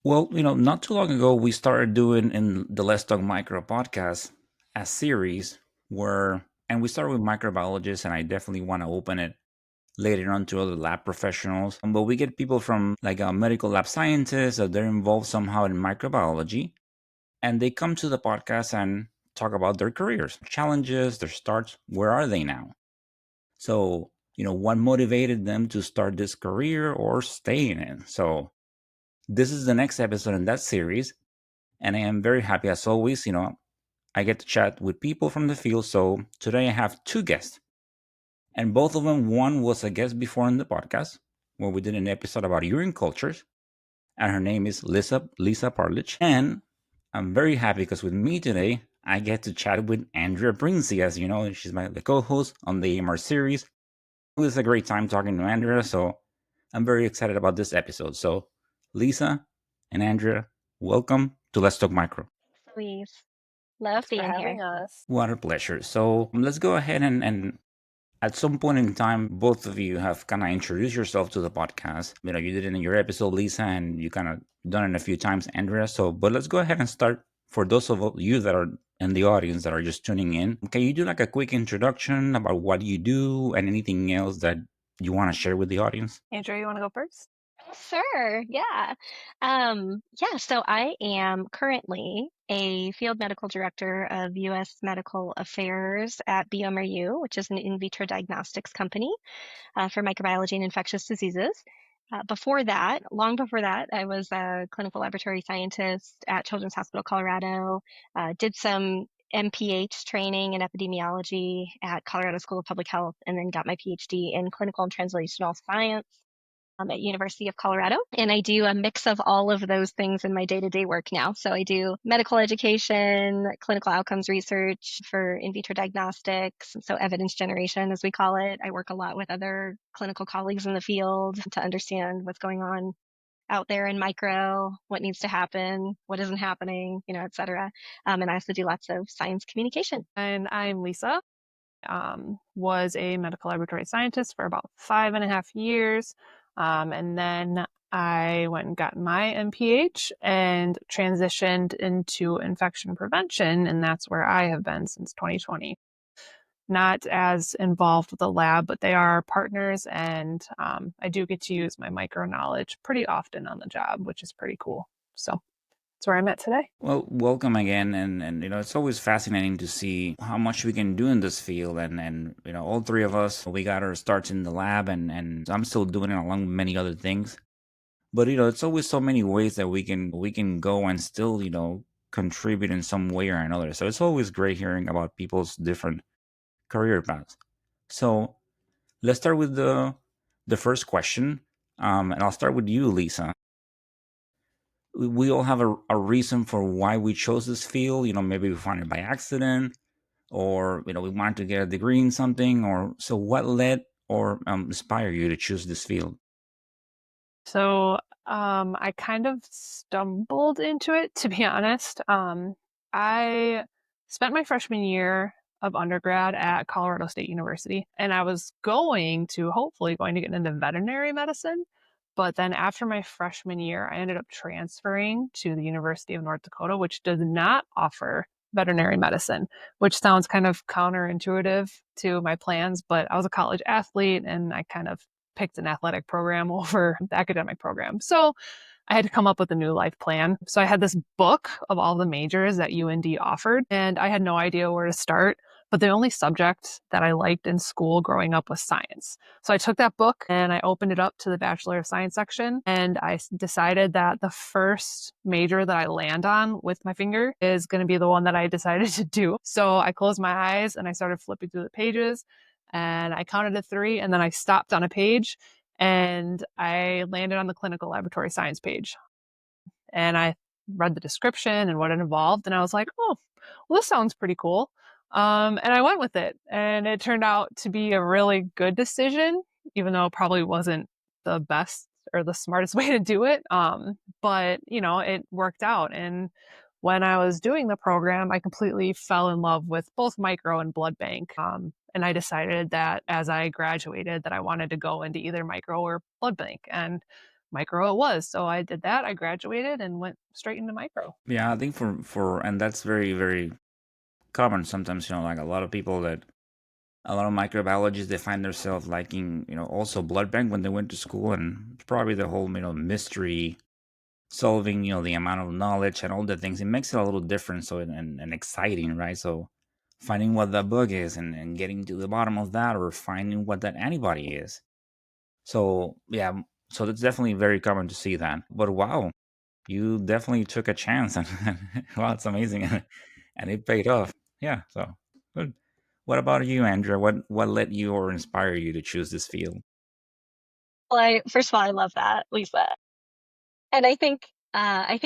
Well, not too long ago, we started doing in the Let's Talk Micro podcast a series and we started with microbiologists, and I definitely want to open it later on to other lab professionals. But we get people from like medical lab scientists that they're involved somehow in microbiology, and they come to the podcast and talk about their careers, challenges, their starts. Where are they now? So, what motivated them to start this career or stay in it? So, this is the next episode in that series. And I am very happy, as always. I get to chat with people from the field. So today I have two guests, and both of them, one was a guest before in the podcast where we did an episode about urine cultures, and her name is Lisa Parlich. And I'm very happy because with me today, I get to chat with Andrea Prinzi. As you know, she's the co-host on the AMR series. It was a great time talking to Andrea, so I'm very excited about this episode. So, Lisa and Andrea, welcome to Let's Talk Micro. Please. Love Thanks for being here. having us. What a pleasure. So let's go ahead and at some point in time, both of you have kind of introduced yourself to the podcast. You did it in your episode, Lisa, and you kind of done it a few times, Andrea. So, but let's go ahead and start for those of you that are in the audience that are just tuning in. Can you do like a quick introduction about what you do and anything else that you want to share with the audience? Andrea, you want to go first? Sure. Yeah. So I am currently a field medical director of U.S. Medical Affairs at BMRU, which is an in vitro diagnostics company for microbiology and infectious diseases. Long before that, I was a clinical laboratory scientist at Children's Hospital Colorado, did some MPH training in epidemiology at Colorado School of Public Health, and then got my PhD in clinical and translational science at University of Colorado. And I do a mix of all of those things in my day-to-day work now. So I do medical education, clinical outcomes research for in vitro diagnostics, so evidence generation, as we call it. I work a lot with other clinical colleagues in the field to understand what's going on out there in micro, what needs to happen, what isn't happening, et cetera. And I also do lots of science communication. And I'm Lisa. Was a medical laboratory scientist for about 5.5 years. And then I went and got my MPH and transitioned into infection prevention. And that's where I have been since 2020. Not as involved with the lab, but they are partners. And I do get to use my micro knowledge pretty often on the job, which is pretty cool. So that's where I'm at today. Well, welcome again, and it's always fascinating to see how much we can do in this field, and all three of us, we got our starts in the lab, and I'm still doing it along with many other things. But it's always so many ways that we can go and still contribute in some way or another. So it's always great hearing about people's different career paths. So let's start with the first question, and I'll start with you, Lisa. We all have a reason for why we chose this field. Maybe we found it by accident, or we wanted to get a degree in something, or so. What led or inspired you to choose this field? So I kind of stumbled into it, to be honest. I spent my freshman year of undergrad at Colorado State University, and I was hopefully going to get into veterinary medicine. But then after my freshman year, I ended up transferring to the University of North Dakota, which does not offer veterinary medicine, which sounds kind of counterintuitive to my plans. But I was a college athlete and I kind of picked an athletic program over the academic program. So I had to come up with a new life plan. So I had this book of all the majors that UND offered, and I had no idea where to start. But the only subject that I liked in school growing up was science. So I took that book and I opened it up to the Bachelor of Science section. And I decided that the first major that I land on with my finger is going to be the one that I decided to do. So I closed my eyes and I started flipping through the pages and I counted to 3 and then I stopped on a page and I landed on the clinical laboratory science page. And I read the description and what it involved. And I was like, oh, well, this sounds pretty cool. And I went with it. And it turned out to be a really good decision, even though it probably wasn't the best or the smartest way to do it. But, it worked out. And when I was doing the program, I completely fell in love with both micro and blood bank. And I decided that as I graduated that I wanted to go into either micro or blood bank. And micro it was. So I did that. I graduated and went straight into micro. Yeah, I think for and that's very very common sometimes. Like a lot of people that a lot of microbiologists they find themselves liking also blood bank when they went to school, and probably the whole mystery solving, the amount of knowledge and all the things. It makes it a little different, so and exciting, right? So finding what that bug is and getting to the bottom of that, or finding what that antibody is. So yeah, so that's definitely very common to see that. But wow, you definitely took a chance, and wow, it's amazing, and it paid off. Yeah, so good. What about you, Andrea? What led you or inspired you to choose this field? Well, first of all, I love that, Lisa. And I think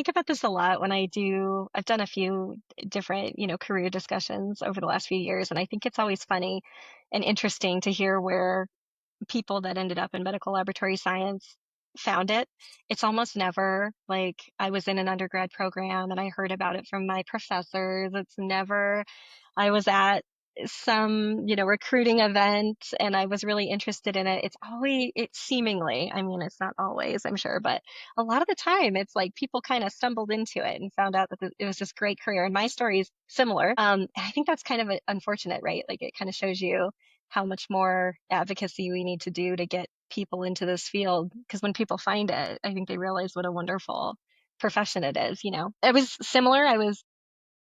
about this a lot when I've done a few different, career discussions over the last few years, and I think it's always funny and interesting to hear where people that ended up in medical laboratory science found it. It's almost never like I was in an undergrad program and I heard about it from my professors. It's never I was at some, recruiting event and I was really interested in it. It's seemingly, I mean, it's not always, I'm sure, but a lot of the time it's like people kind of stumbled into it and found out that it was this great career. And my story is similar. And I think that's kind of unfortunate, right? Like it kind of shows you how much more advocacy we need to do to get people into this field. Because when people find it, I think they realize what a wonderful profession it is. It was similar. I was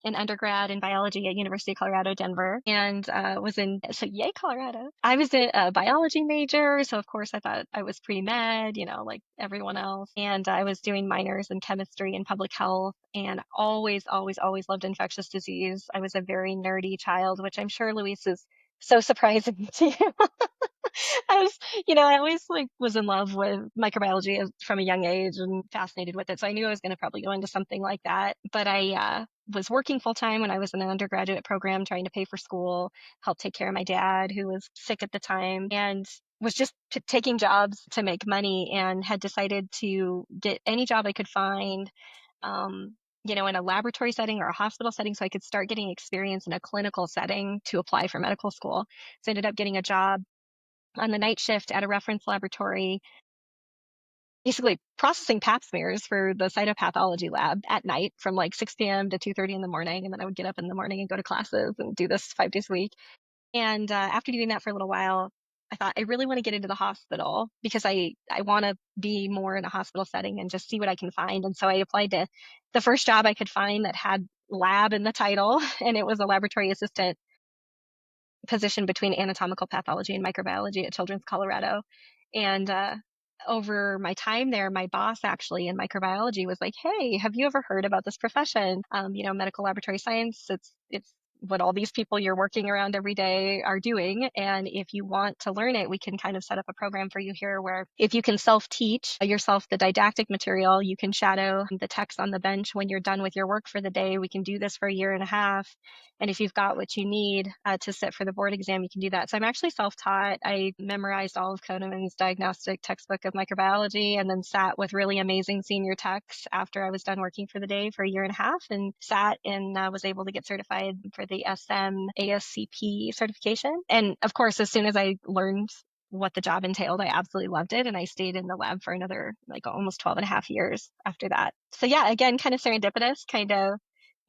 an undergrad in biology at University of Colorado, Denver, and so yay, Colorado. I was a biology major, so of course I thought I was pre-med, like everyone else. And I was doing minors in chemistry and public health, and always, always, always loved infectious disease. I was a very nerdy child, which I'm sure Luis is so surprising to you. I was, I always like was in love with microbiology from a young age and fascinated with it. So I knew I was going to probably go into something like that. But I was working full time when I was in an undergraduate program, trying to pay for school, help take care of my dad, who was sick at the time, and was just taking jobs to make money, and had decided to get any job I could find. Um, in a laboratory setting or a hospital setting, so I could start getting experience in a clinical setting to apply for medical school. So I ended up getting a job on the night shift at a reference laboratory, basically processing pap smears for the cytopathology lab at night from like 6 p.m. to 2:30 in the morning. And then I would get up in the morning and go to classes and do this 5 days a week. And after doing that for a little while, I thought I really want to get into the hospital because I want to be more in a hospital setting and just see what I can find. And so I applied to the first job I could find that had lab in the title, and it was a laboratory assistant position between anatomical pathology and microbiology at Children's Colorado. And over my time there, my boss actually in microbiology was like, "Hey, have you ever heard about this profession? Medical laboratory science. It's what all these people you're working around every day are doing. And if you want to learn it, we can kind of set up a program for you here where if you can self-teach yourself the didactic material, you can shadow the techs on the bench when you're done with your work for the day. We can do this for a year and a half. And if you've got what you need to sit for the board exam, you can do that." So I'm actually self-taught. I memorized all of Kohnemann's diagnostic textbook of microbiology, and then sat with really amazing senior techs after I was done working for the day for a year and a half, and sat and was able to get certified for the SM ASCP certification. And of course, as soon as I learned what the job entailed, I absolutely loved it. And I stayed in the lab for another like almost 12 and a half years after that. So yeah, again, kind of serendipitous, kind of,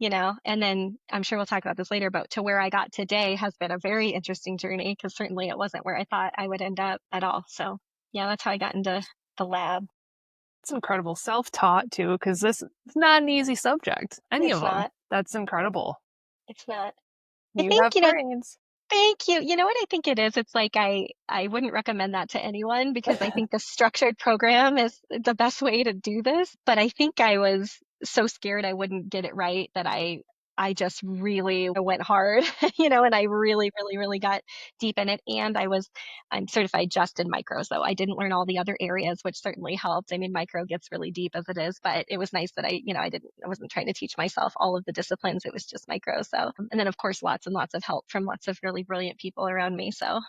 and then I'm sure we'll talk about this later, but to where I got today has been a very interesting journey, because certainly it wasn't where I thought I would end up at all. So yeah, that's how I got into the lab. It's incredible. Self-taught too, because this is not an easy subject. Any It's of them. not. That's incredible. It's not. I You think, have brains. thank you. You know what I think it is? It's like I wouldn't recommend that to anyone, because I think the structured program is the best way to do this. But I think I was so scared I wouldn't get it right that I just really went hard, and I really, really, really got deep in it. And I'm certified just in micro, so I didn't learn all the other areas, which certainly helped. I mean, micro gets really deep as it is, but it was nice that I wasn't trying to teach myself all of the disciplines. It was just micro. So, and then of course, lots and lots of help from lots of really brilliant people around me. So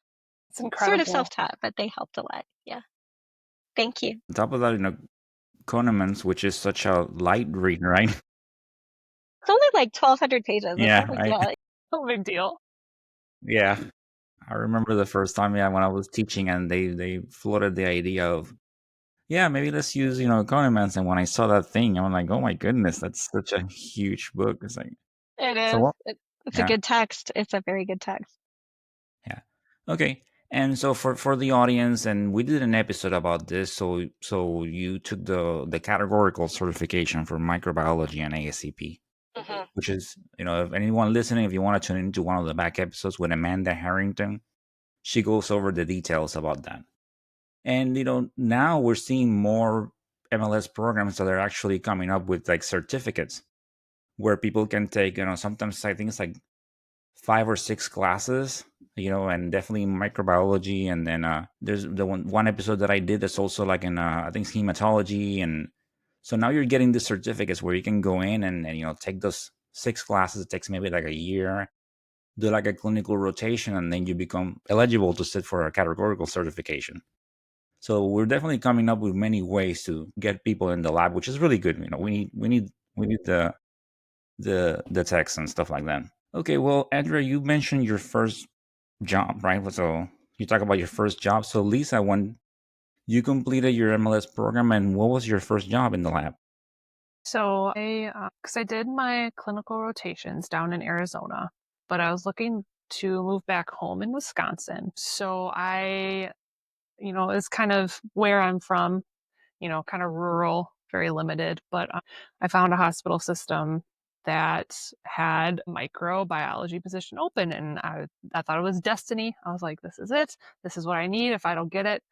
It's sort of incredible. self-taught, but they helped a lot. Yeah. Thank you. On top of that, Kohnemann's, which is such a light read, right? It's only like 1,200 pages. It's no Yeah, big deal. No big deal. yeah. I remember the first time, yeah, when I was teaching, and they floated the idea of yeah, maybe let's use, condiments. And when I saw that thing, I'm like, oh my goodness, that's such a huge book. It's like, It so is. what? It's a Yeah, good text. It's a very good text. yeah. Okay. And so for the audience, and we did an episode about this. So you took the categorical certification for microbiology and ASCP, Hmm. which is, if anyone listening, if you want to tune into one of the back episodes with Amanda Harrington, she goes over the details about that. And now we're seeing more MLS programs that are actually coming up with like certificates where people can take, sometimes I think it's like 5 or 6 classes, and definitely microbiology. And then there's the one episode that I did that's also like in I think it's hematology. And so now you're getting the certificates where you can go in and take those 6 classes. It takes maybe like a year, do like a clinical rotation, and then you become eligible to sit for a categorical certification. So we're definitely coming up with many ways to get people in the lab, which is really good. We need the text and stuff like that. Okay, well, Andrea, you mentioned your first job, right? So you talk about your first job. So Lisa, when you completed your MLS program, and what was your first job in the lab? So because I did my clinical rotations down in Arizona, but I was looking to move back home in Wisconsin. So it's kind of where I'm from, kind of rural, very limited. But I found a hospital system that had a microbiology position open, and I thought it was destiny. I was like, this is it. This is what I need. If I don't get it,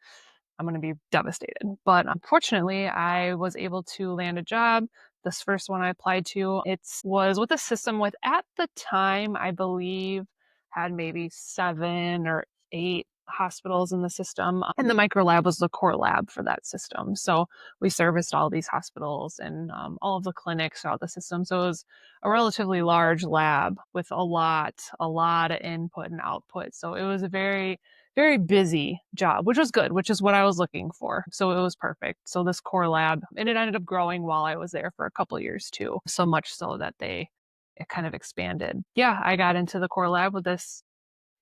I'm going to be devastated. But unfortunately, I was able to land a job. This first one I applied to, it was with a system with, at the time, I believe, had maybe 7 or 8 hospitals in the system. And the micro lab was the core lab for that system. So we serviced all these hospitals and all of the clinics throughout the system. So it was a relatively large lab with a lot of input and output. So it was a very very busy job, which was good, which is what I was looking for. So it was perfect. So this core lab, and it ended up growing while I was there for a couple years too. So much so that it kind of expanded. Yeah, I got into the core lab with this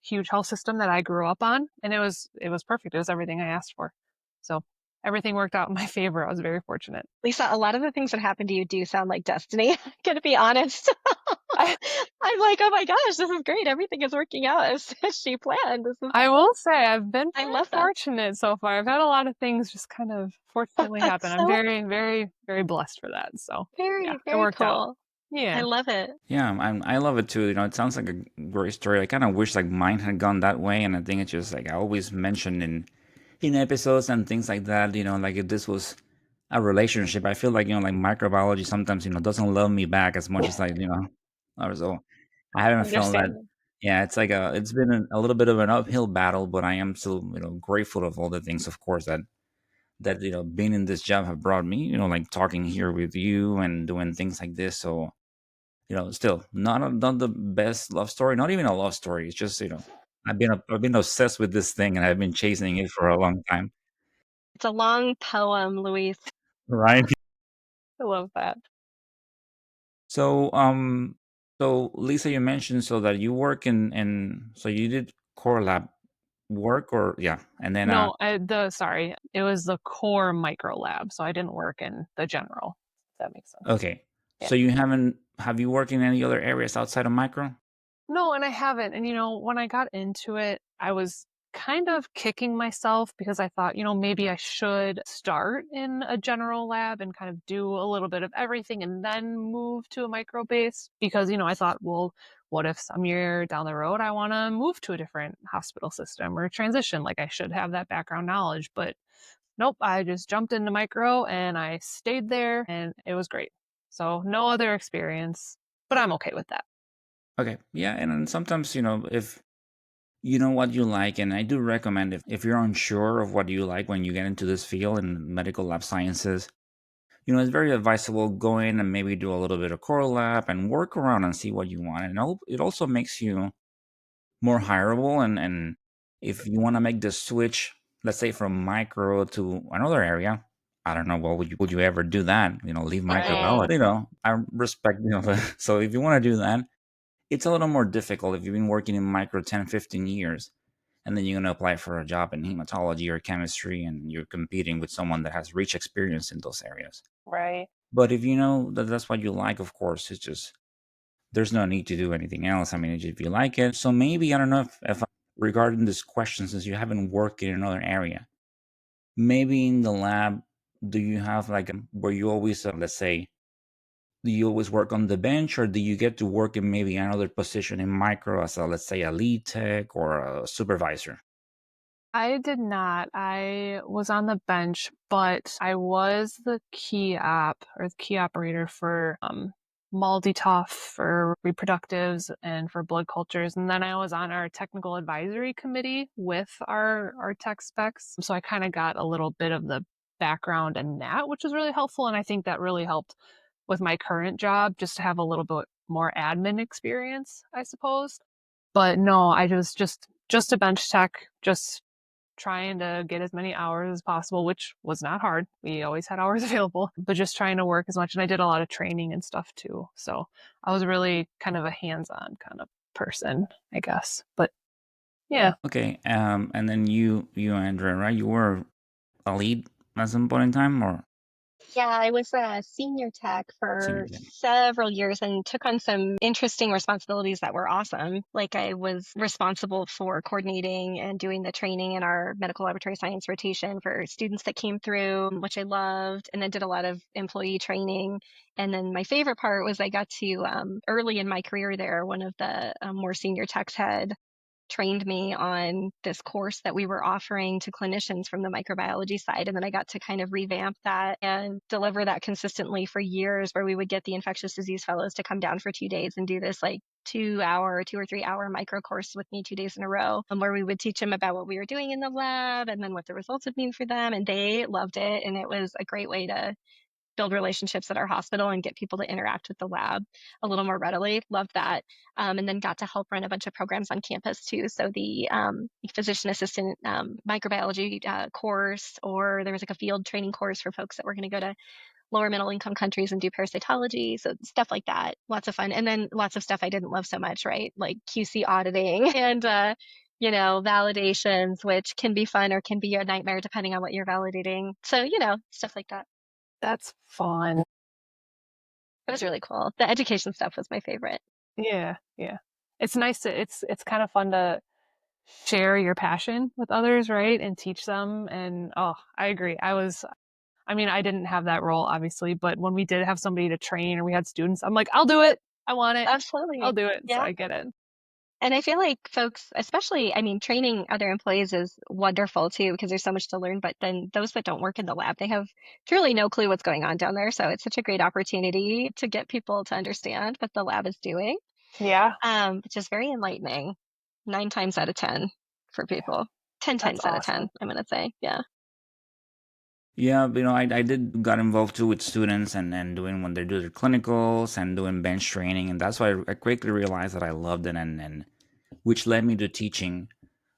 huge health system that I grew up on, and it was perfect. It was everything I asked for. So everything worked out in my favor. I was very fortunate. Lisa, a lot of the things that happen to you do sound like destiny. I'm going to be honest. I, I'm like, oh my gosh, this is great. Everything is working out as she planned. I will say I've been I very love that. fortunate so far. I've had a lot of things just kind of fortunately happen. That's I'm so very, very, very blessed for that. So yeah, very, it very worked out. cool. I Yeah. love it. Yeah, I love it too. It sounds like a great story. I kind of wish like mine had gone that way, and I think it's just like I always mention in episodes and things like that. Like if this was a relationship, I feel like like microbiology sometimes doesn't love me back as much as or so. I haven't felt that. Understand. Yeah, it's like it's been a little bit of an uphill battle, but I am still grateful of all the things, of course, that being in this job have brought me. Like talking here with you and doing things like this. So still not the best love story, not even a love story. It's just I've been obsessed with this thing and I've been chasing it for a long time. It's a long poem, Luis. Right. I love that. So so Lisa, you mentioned so that you work in so you did core lab work or yeah, and then No, sorry, it was the core micro lab, so I didn't work in the general. If that makes sense. okay. Yeah. So have you worked in any other areas outside of micro? No, and I haven't. And when I got into it, I was kind of kicking myself because I thought, maybe I should start in a general lab and kind of do a little bit of everything and then move to a micro base because, I thought, well, what if some year down the road I want to move to a different hospital system or transition? Like I should have that background knowledge, but nope, I just jumped into micro and I stayed there and it was great. So no other experience, but I'm okay with that. Okay. Yeah, and then sometimes, if you know what you like, and I do recommend if you're unsure of what you like when you get into this field in medical lab sciences, it's very advisable go in and maybe do a little bit of core lab and work around and see what you want. And it also makes you more hireable. And if you want to make the switch, let's say from micro to another area, I don't know, well, would you ever do that? Leave Right. microbiology. I respect, so if you want to do that, it's a little more difficult if you've been working in micro 10, 15 years. and then you're going to apply for a job in hematology or chemistry, and you're competing with someone that has rich experience in those areas. Right. But if you know that that's what you like, of course, it's just there's no need to do anything else. I mean, if you like it. So maybe, I don't know if regarding this question, since you haven't worked in another area, maybe in the lab, do you have like where you always, let's say, do you always work on the bench, or do you get to work in maybe another position in micro as a, let's say, a lead tech or a supervisor? I did not. I was on the bench, but I was the key op or the key operator for MALDI-TOF for reproductives and for blood cultures. And then I was on our technical advisory committee with our tech specs. So I kind of got a little bit of the background in that, which was really helpful. And I think that really helped with my current job, just to have a little bit more admin experience, I suppose. But no, I was just a bench tech, just trying to get as many hours as possible, which was not hard. We always had hours available, but just trying to work as much. And I did a lot of training and stuff too. So I was really kind of a hands-on kind of person, I guess. But yeah. Okay, and then you, Andrea, right? You were a lead at some point in time, or Yeah, I was a senior tech senior for tech? several years and took on some interesting responsibilities that were awesome. Like I was responsible for coordinating and doing the training in our medical laboratory science rotation for students that came through, which I loved, and then did a lot of employee training. And then my favorite part was I got to, early in my career there, one of the more senior techs had trained me on this course that we were offering to clinicians from the microbiology side. And then I got to kind of revamp that and deliver that consistently for years, where we would get the infectious disease fellows to come down for 2 days and do this like 2 or 3 hour micro course with me 2 days in a row, where we would teach them about what we were doing in the lab and then what the results would mean for them. And they loved it. And it was a great way to build relationships at our hospital and get people to interact with the lab a little more readily. Loved that. And then got to help run a bunch of programs on campus too. So the physician assistant microbiology course, or there was like a field training course for folks that were going to go to lower middle income countries and do parasitology. So stuff like that. Lots of fun. And then lots of stuff I didn't love so much, right? Like QC auditing and, validations, which can be fun or can be a nightmare depending on what you're validating. So, stuff like that. That's fun. It was really cool. The education stuff was my favorite. Yeah, yeah. It's nice to it's kind of fun to share your passion with others, right? And teach them. And oh, I agree. I mean, I didn't have that role obviously, but when we did have somebody to train or we had students, I'm like, I'll do it. I want it. I'll Absolutely. do it. So Yeah. I get it. And I feel like folks, especially, I mean, training other employees is wonderful too, because there's so much to learn. But then those that don't work in the lab, they have truly no clue what's going on down there. So it's such a great opportunity to get people to understand what the lab is doing, Yeah, which is very enlightening. 9 times out of 10 for people. 10 that's times out of awesome. 10, I'm going to say. Yeah. Yeah, I did got involved too with students and doing when they do their clinicals and doing bench training, and that's why I quickly realized that I loved it, and which led me to teaching.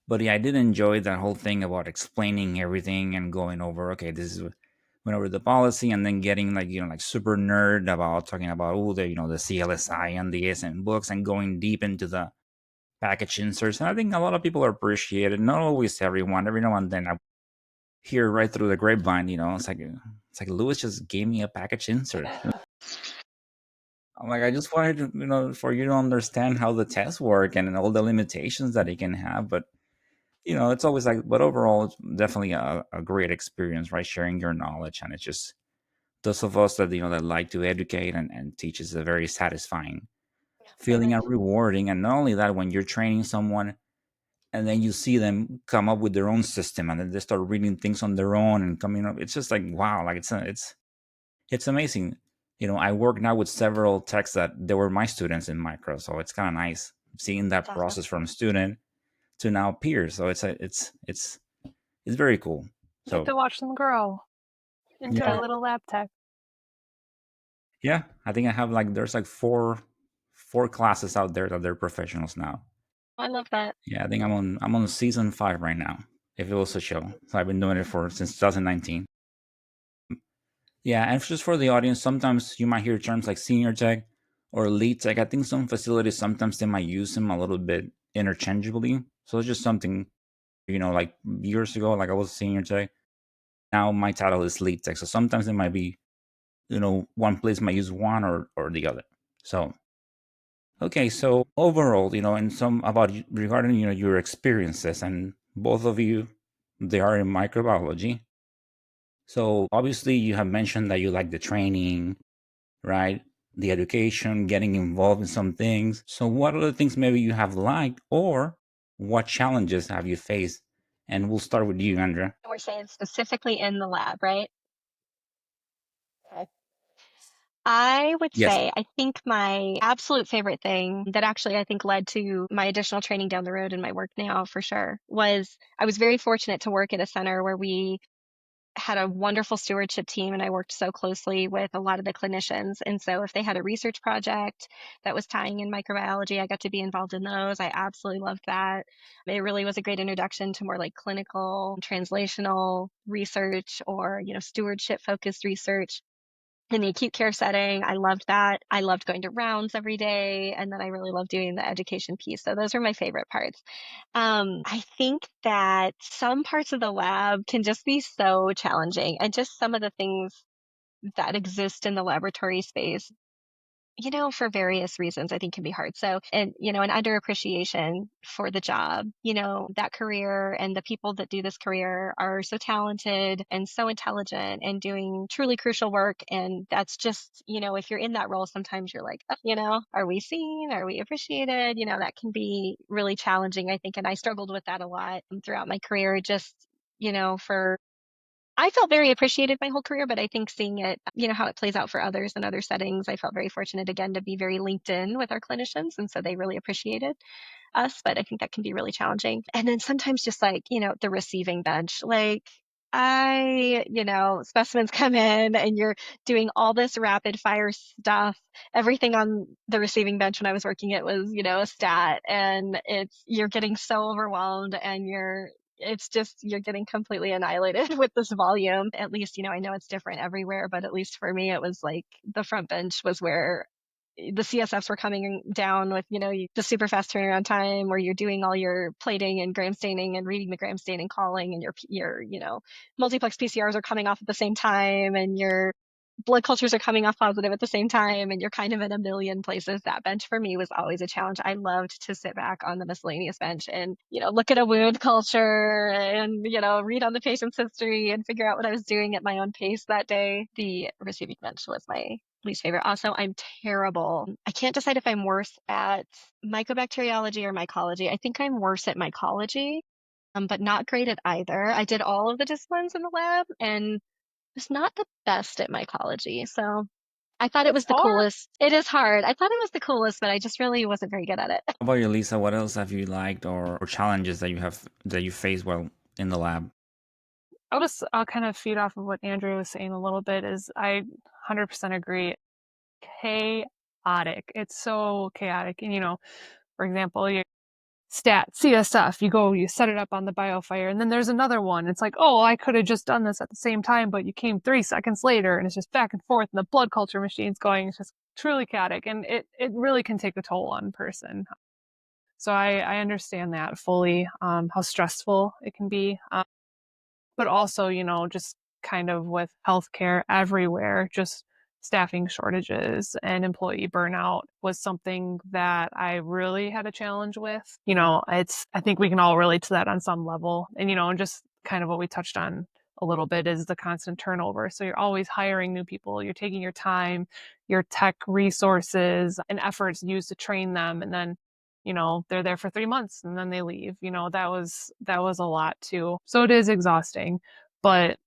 But yeah, I did enjoy that whole thing about explaining everything and going over, okay, this is went over the policy, and then getting like like super nerd about talking about the CLSI and the ASM books and going deep into the package inserts. And I think a lot of people appreciate it. Not always everyone. Every now and then I hear right through the grapevine, it's like Lewis just gave me a package insert. I'm like, I just wanted to, for you to understand how the tests work and all the limitations that it can have. But it's always like, but overall, it's definitely a great experience, right? Sharing your knowledge, and it's just those of us that that like to educate and teach is a very satisfying Very feeling and much. rewarding. And not only that, when you're training someone and then you see them come up with their own system and then they start reading things on their own and coming up, it's just like wow, like it's amazing. I work now with several techs that they were my students in micro, so it's kind of nice seeing that That's awesome. process from student to now peers. So it's very cool. Get So to watch them grow into yeah, a Yeah. little lab tech. yeah, I think I have like there's like four classes out there that they're professionals now. I love that. Yeah, I think I'm on season 5 right now. If it was a show, so I've been doing it for since 2019. Yeah, and just for the audience, sometimes you might hear terms like senior tech or lead tech. I think some facilities sometimes they might use them a little bit interchangeably. So it's just something Like years ago, like I was a senior tech. Now my title is lead tech. So sometimes it might be, one place might use one or the other. So okay, so overall, and some about regarding your experiences, and both of you, they are in microbiology. So obviously, you have mentioned that you like the training, right? The education, getting involved in some things. So what other things maybe you have liked, or what challenges have you faced? And we'll start with you, Andrea. We're saying specifically in the lab, right? Okay. I would Yes. say, I think my absolute favorite thing that actually I think led to my additional training down the road in my work now for sure was I was very fortunate to work at a center where we had a wonderful stewardship team and I worked so closely with a lot of the clinicians. And so if they had a research project that was tying in microbiology, I got to be involved in those. I absolutely loved that. It really was a great introduction to more like clinical, translational research or, stewardship focused research. In the acute care setting, I loved that. I loved going to rounds every day, and then I really loved doing the education piece. So those are my favorite parts. I think that some parts of the lab can just be so challenging, and just some of the things that exist in the laboratory space, for various reasons, I think can be hard. So, and, an underappreciation for the job, that career and the people that do this career are so talented and so intelligent and doing truly crucial work. And that's just, if you're in that role, sometimes you're like, "Oh, are we seen? Are we appreciated?" That can be really challenging, I think. And I struggled with that a lot throughout my career, just, for I felt very appreciated my whole career, but I think seeing it, how it plays out for others in other settings, I felt very fortunate again to be very linked in with our clinicians. And so they really appreciated us, but I think that can be really challenging. And then sometimes just like, the receiving bench, like specimens come in and you're doing all this rapid fire stuff. Everything on the receiving bench when I was working it was, a stat, and you're getting so overwhelmed and it's just you're getting completely annihilated with this volume. At least, I know it's different everywhere, but at least for me, it was like the front bench was where the CSFs were coming down with, the super fast turnaround time where you're doing all your plating and gram staining and reading the gram stain and calling, and your multiplex PCRs are coming off at the same time, and your blood cultures are coming off positive at the same time, and you're kind of in a million places. That bench for me was always a challenge. I loved to sit back on the miscellaneous bench and, look at a wound culture and, read on the patient's history and figure out what I was doing at my own pace that day. The receiving bench was my least favorite. Also, I'm terrible. I can't decide if I'm worse at mycobacteriology or mycology. I think I'm worse at mycology, but not great at either. I did all of the disciplines in the lab and was not the best at mycology. So I thought it It's was the hard. coolest. It is hard. I thought it was the coolest, but I just really wasn't very good at it. How about you, Lisa? What else have you liked, or challenges that you face while in the lab? I'll kind of feed off of what Andrea was saying a little bit. Is I 100% agree. Chaotic. It's so chaotic. And for example, your CSF, you go, you set it up on the biofire, and then there's another one. It's like, oh, I could have just done this at the same time, but you came 3 seconds later, and it's just back and forth, and the blood culture machine's going. It's just truly chaotic, and it really can take a toll on a person. So I understand that fully, how stressful it can be. But also, just kind of with healthcare everywhere, just staffing shortages and employee burnout was something that I really had a challenge with. I think we can all relate to that on some level. And, just kind of what we touched on a little bit is the constant turnover. So you're always hiring new people, you're taking your time, your tech resources and efforts used to train them. And then they're there for 3 months and then they leave. That was a lot too. So it is exhausting. But,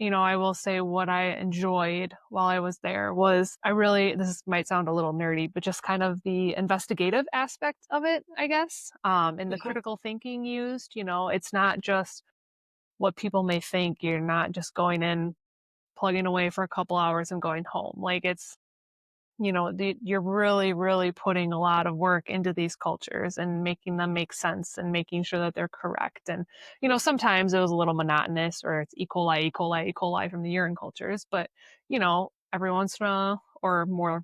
I will say what I enjoyed while I was there was this might sound a little nerdy, but just kind of the investigative aspect of it, I guess. And the critical thinking used, it's not just what people may think. You're not just going in, plugging away for a couple hours and going home. Like you're really, really putting a lot of work into these cultures and making them make sense and making sure that they're correct. And, sometimes it was a little monotonous or it's E. coli, E. coli, E. coli from the urine cultures, but, every once in a while or more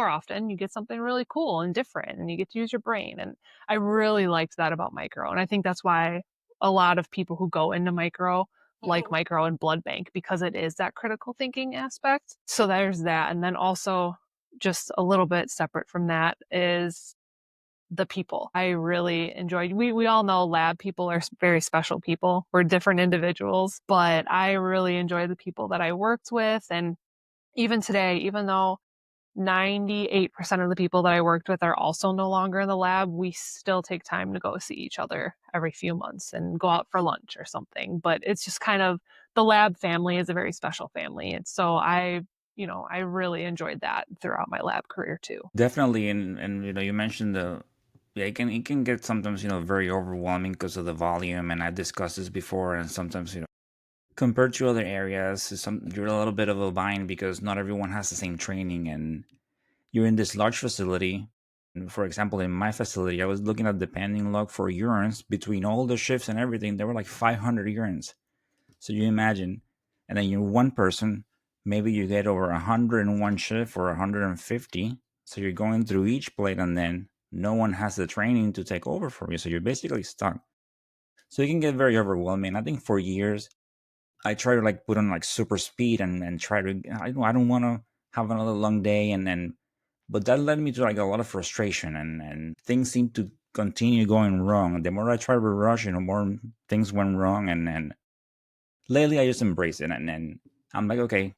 often you get something really cool and different and you get to use your brain. And I really liked that about micro. And I think that's why a lot of people who go into micro like micro and blood bank because it is that critical thinking aspect. So there's that. And then also, just a little bit separate from that, is the people. I really enjoyed, we all know lab people are very special people. We're different individuals, but I really enjoy the people that I worked with. And even today, even though 98% of the people that I worked with are also no longer in the lab, we still take time to go see each other every few months and go out for lunch or something. But it's just kind of, the lab family is a very special family. And so I really enjoyed that throughout my lab career too. Definitely, and you mentioned the yeah, it can get sometimes very overwhelming because of the volume, and I discussed this before, and sometimes compared to other areas, you're a little bit of a bind because not everyone has the same training, and you're in this large facility. And for example, in my facility, I was looking at the pending log for urines between all the shifts and everything. There were like 500 urines. So you imagine, and then you're one person, maybe you get over 101 shift or 150. So you're going through each plate, and then no one has the training to take over for you. So you're basically stuck. So it can get very overwhelming. I think for years, I try to like put on like super speed and try to, I don't want to have another long day. And then, but that led me to like a lot of frustration, and things seem to continue going wrong. The more I try to rush, the more things went wrong. And lately I just embrace it, and then I'm like, okay,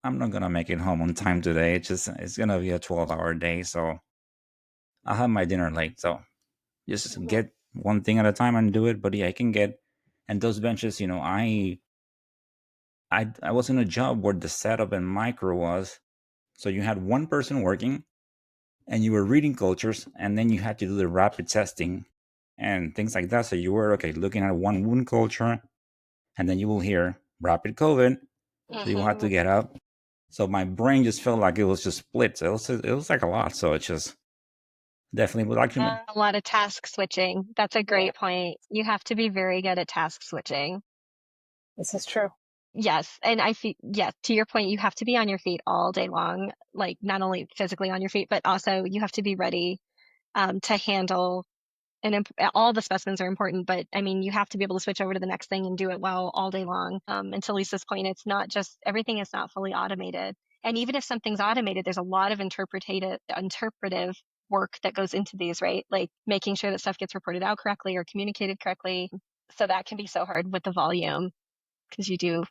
I'm not gonna make it home on time today. It's gonna be a 12-hour day, so I'll have my dinner late. So just get one thing at a time and do it. But yeah, I can get, and those benches, I was in a job where the setup and micro was, so you had one person working and you were reading cultures, and then you had to do the rapid testing and things like that. So you were okay looking at one wound culture, and then you will hear rapid COVID. So you will have to get up. So my brain just felt like it was just split. So it was like a lot. So it's just definitely would like to. A lot of task switching. That's a great point. You have to be very good at task switching. This is true. Yes, and I feel, yes, to your point, you have to be on your feet all day long, like not only physically on your feet, but also you have to be ready to handle, and all the specimens are important, but I mean, you have to be able to switch over to the next thing and do it well all day long. And to Lisa's point, it's not just, everything is not fully automated. And even if something's automated, there's a lot of interpretive work that goes into these, right? Like making sure that stuff gets reported out correctly or communicated correctly. So that can be so hard with the volume because you do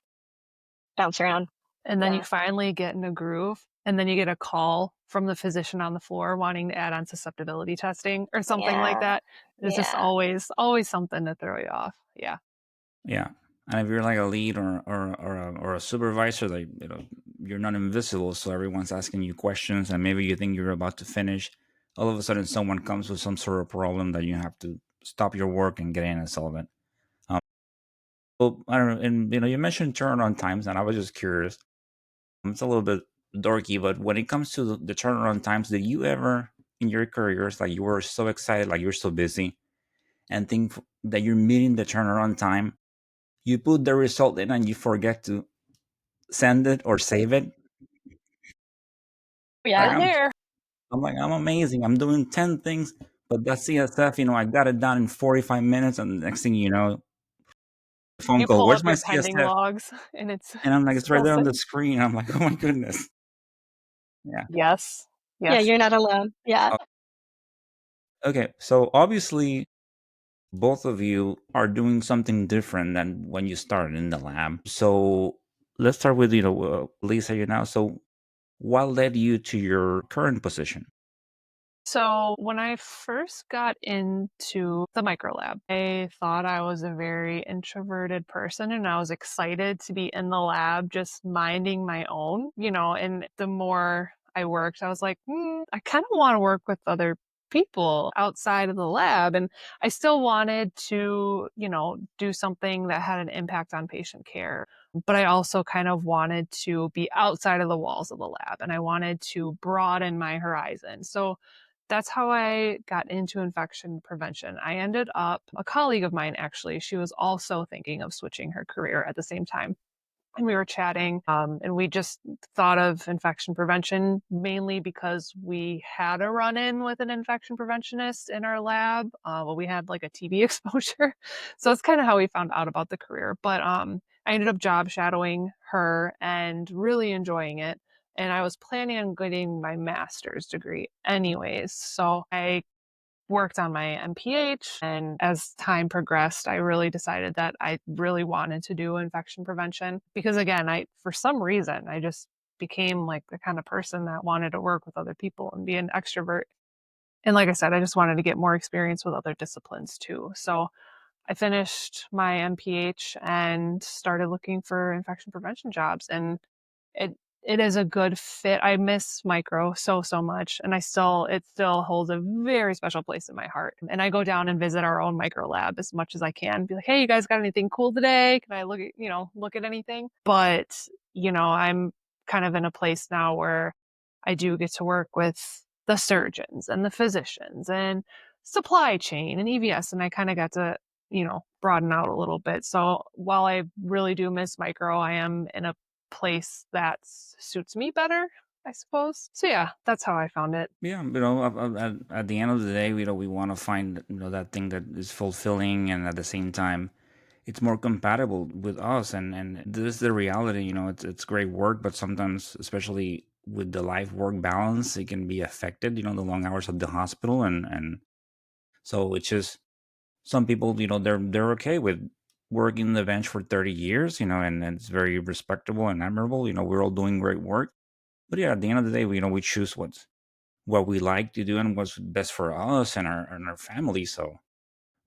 bounce around. And then you finally get in a groove, and then you get a call from the physician on the floor wanting to add on susceptibility testing or something like Yeah. that. It's just Yeah. always something to throw you off. Yeah. Yeah, and if you're like a lead or a supervisor, like you're not invisible, so everyone's asking you questions, and maybe you think you're about to finish. All of a sudden, someone comes with some sort of problem that you have to stop your work and get in and solve it. Um, well, I don't know, and you mentioned turnaround times, and I was just curious. It's a little bit dorky, but when it comes to the turnaround times, did you ever in your careers like you were so excited, like you're so busy, and think that you're meeting the turnaround time? You put the result in and you forget to send it or save it. Like Been Yeah. there. I'm amazing. I'm doing 10 things, but that CSF, I got it done in 45 minutes, and the next thing you know, phone You call, pull where's up my your pending CSF? logs and it's And I'm like, it's right still there on the sitting. screen. I'm like, oh my goodness. Yeah. Yes. Yeah, Yes. you're not alone. Yeah. Okay. So obviously, both of you are doing something different than when you started in the lab. So let's start with, Lisa, So what led you to your current position? So when I first got into the micro lab, I thought I was a very introverted person and I was excited to be in the lab just minding my own, and the more I worked, I was like, I kind of want to work with other people outside of the lab. And I still wanted to, do something that had an impact on patient care. But I also kind of wanted to be outside of the walls of the lab and I wanted to broaden my horizon. So that's how I got into infection prevention. I ended up, a colleague of mine actually, she was also thinking of switching her career at the same time. and we were chatting, and we just thought of infection prevention mainly because we had a run-in with an infection preventionist in our lab. Well, we had like a TB exposure, so that's kind of how we found out about the career. But I ended up job shadowing her and really enjoying it. And I was planning on getting my master's degree anyways, so I worked on my MPH. And as time progressed, I really decided that I really wanted to do infection prevention because, again, for some reason, I just became like the kind of person that wanted to work with other people and be an extrovert. And like I said, I just wanted to get more experience with other disciplines too. So I finished my MPH and started looking for infection prevention jobs. And it it is a good fit. I miss micro so much, and it still holds a very special place in my heart. And I go down and visit our own micro lab as much as I can. Be like, hey, you guys got anything cool today? Can I look at anything? But I'm kind of in a place now where I do get to work with the surgeons and the physicians and supply chain and EVS, and I kind of got to broaden out a little bit. So while I really do miss micro, I am in a place that suits me better, I suppose. So yeah, that's how I found it. Yeah, at the end of the day, we want to find that thing that is fulfilling, and at the same time, it's more compatible with us. And this is the reality. It's great work, but sometimes, especially with the life work balance, it can be affected. The long hours at the hospital, and so it's just some people. They're okay with working the bench for 30 years. And it's very respectable and admirable. We're all doing great work. But yeah, at the end of the day, we choose what we like to do and what's best for us and our family. So,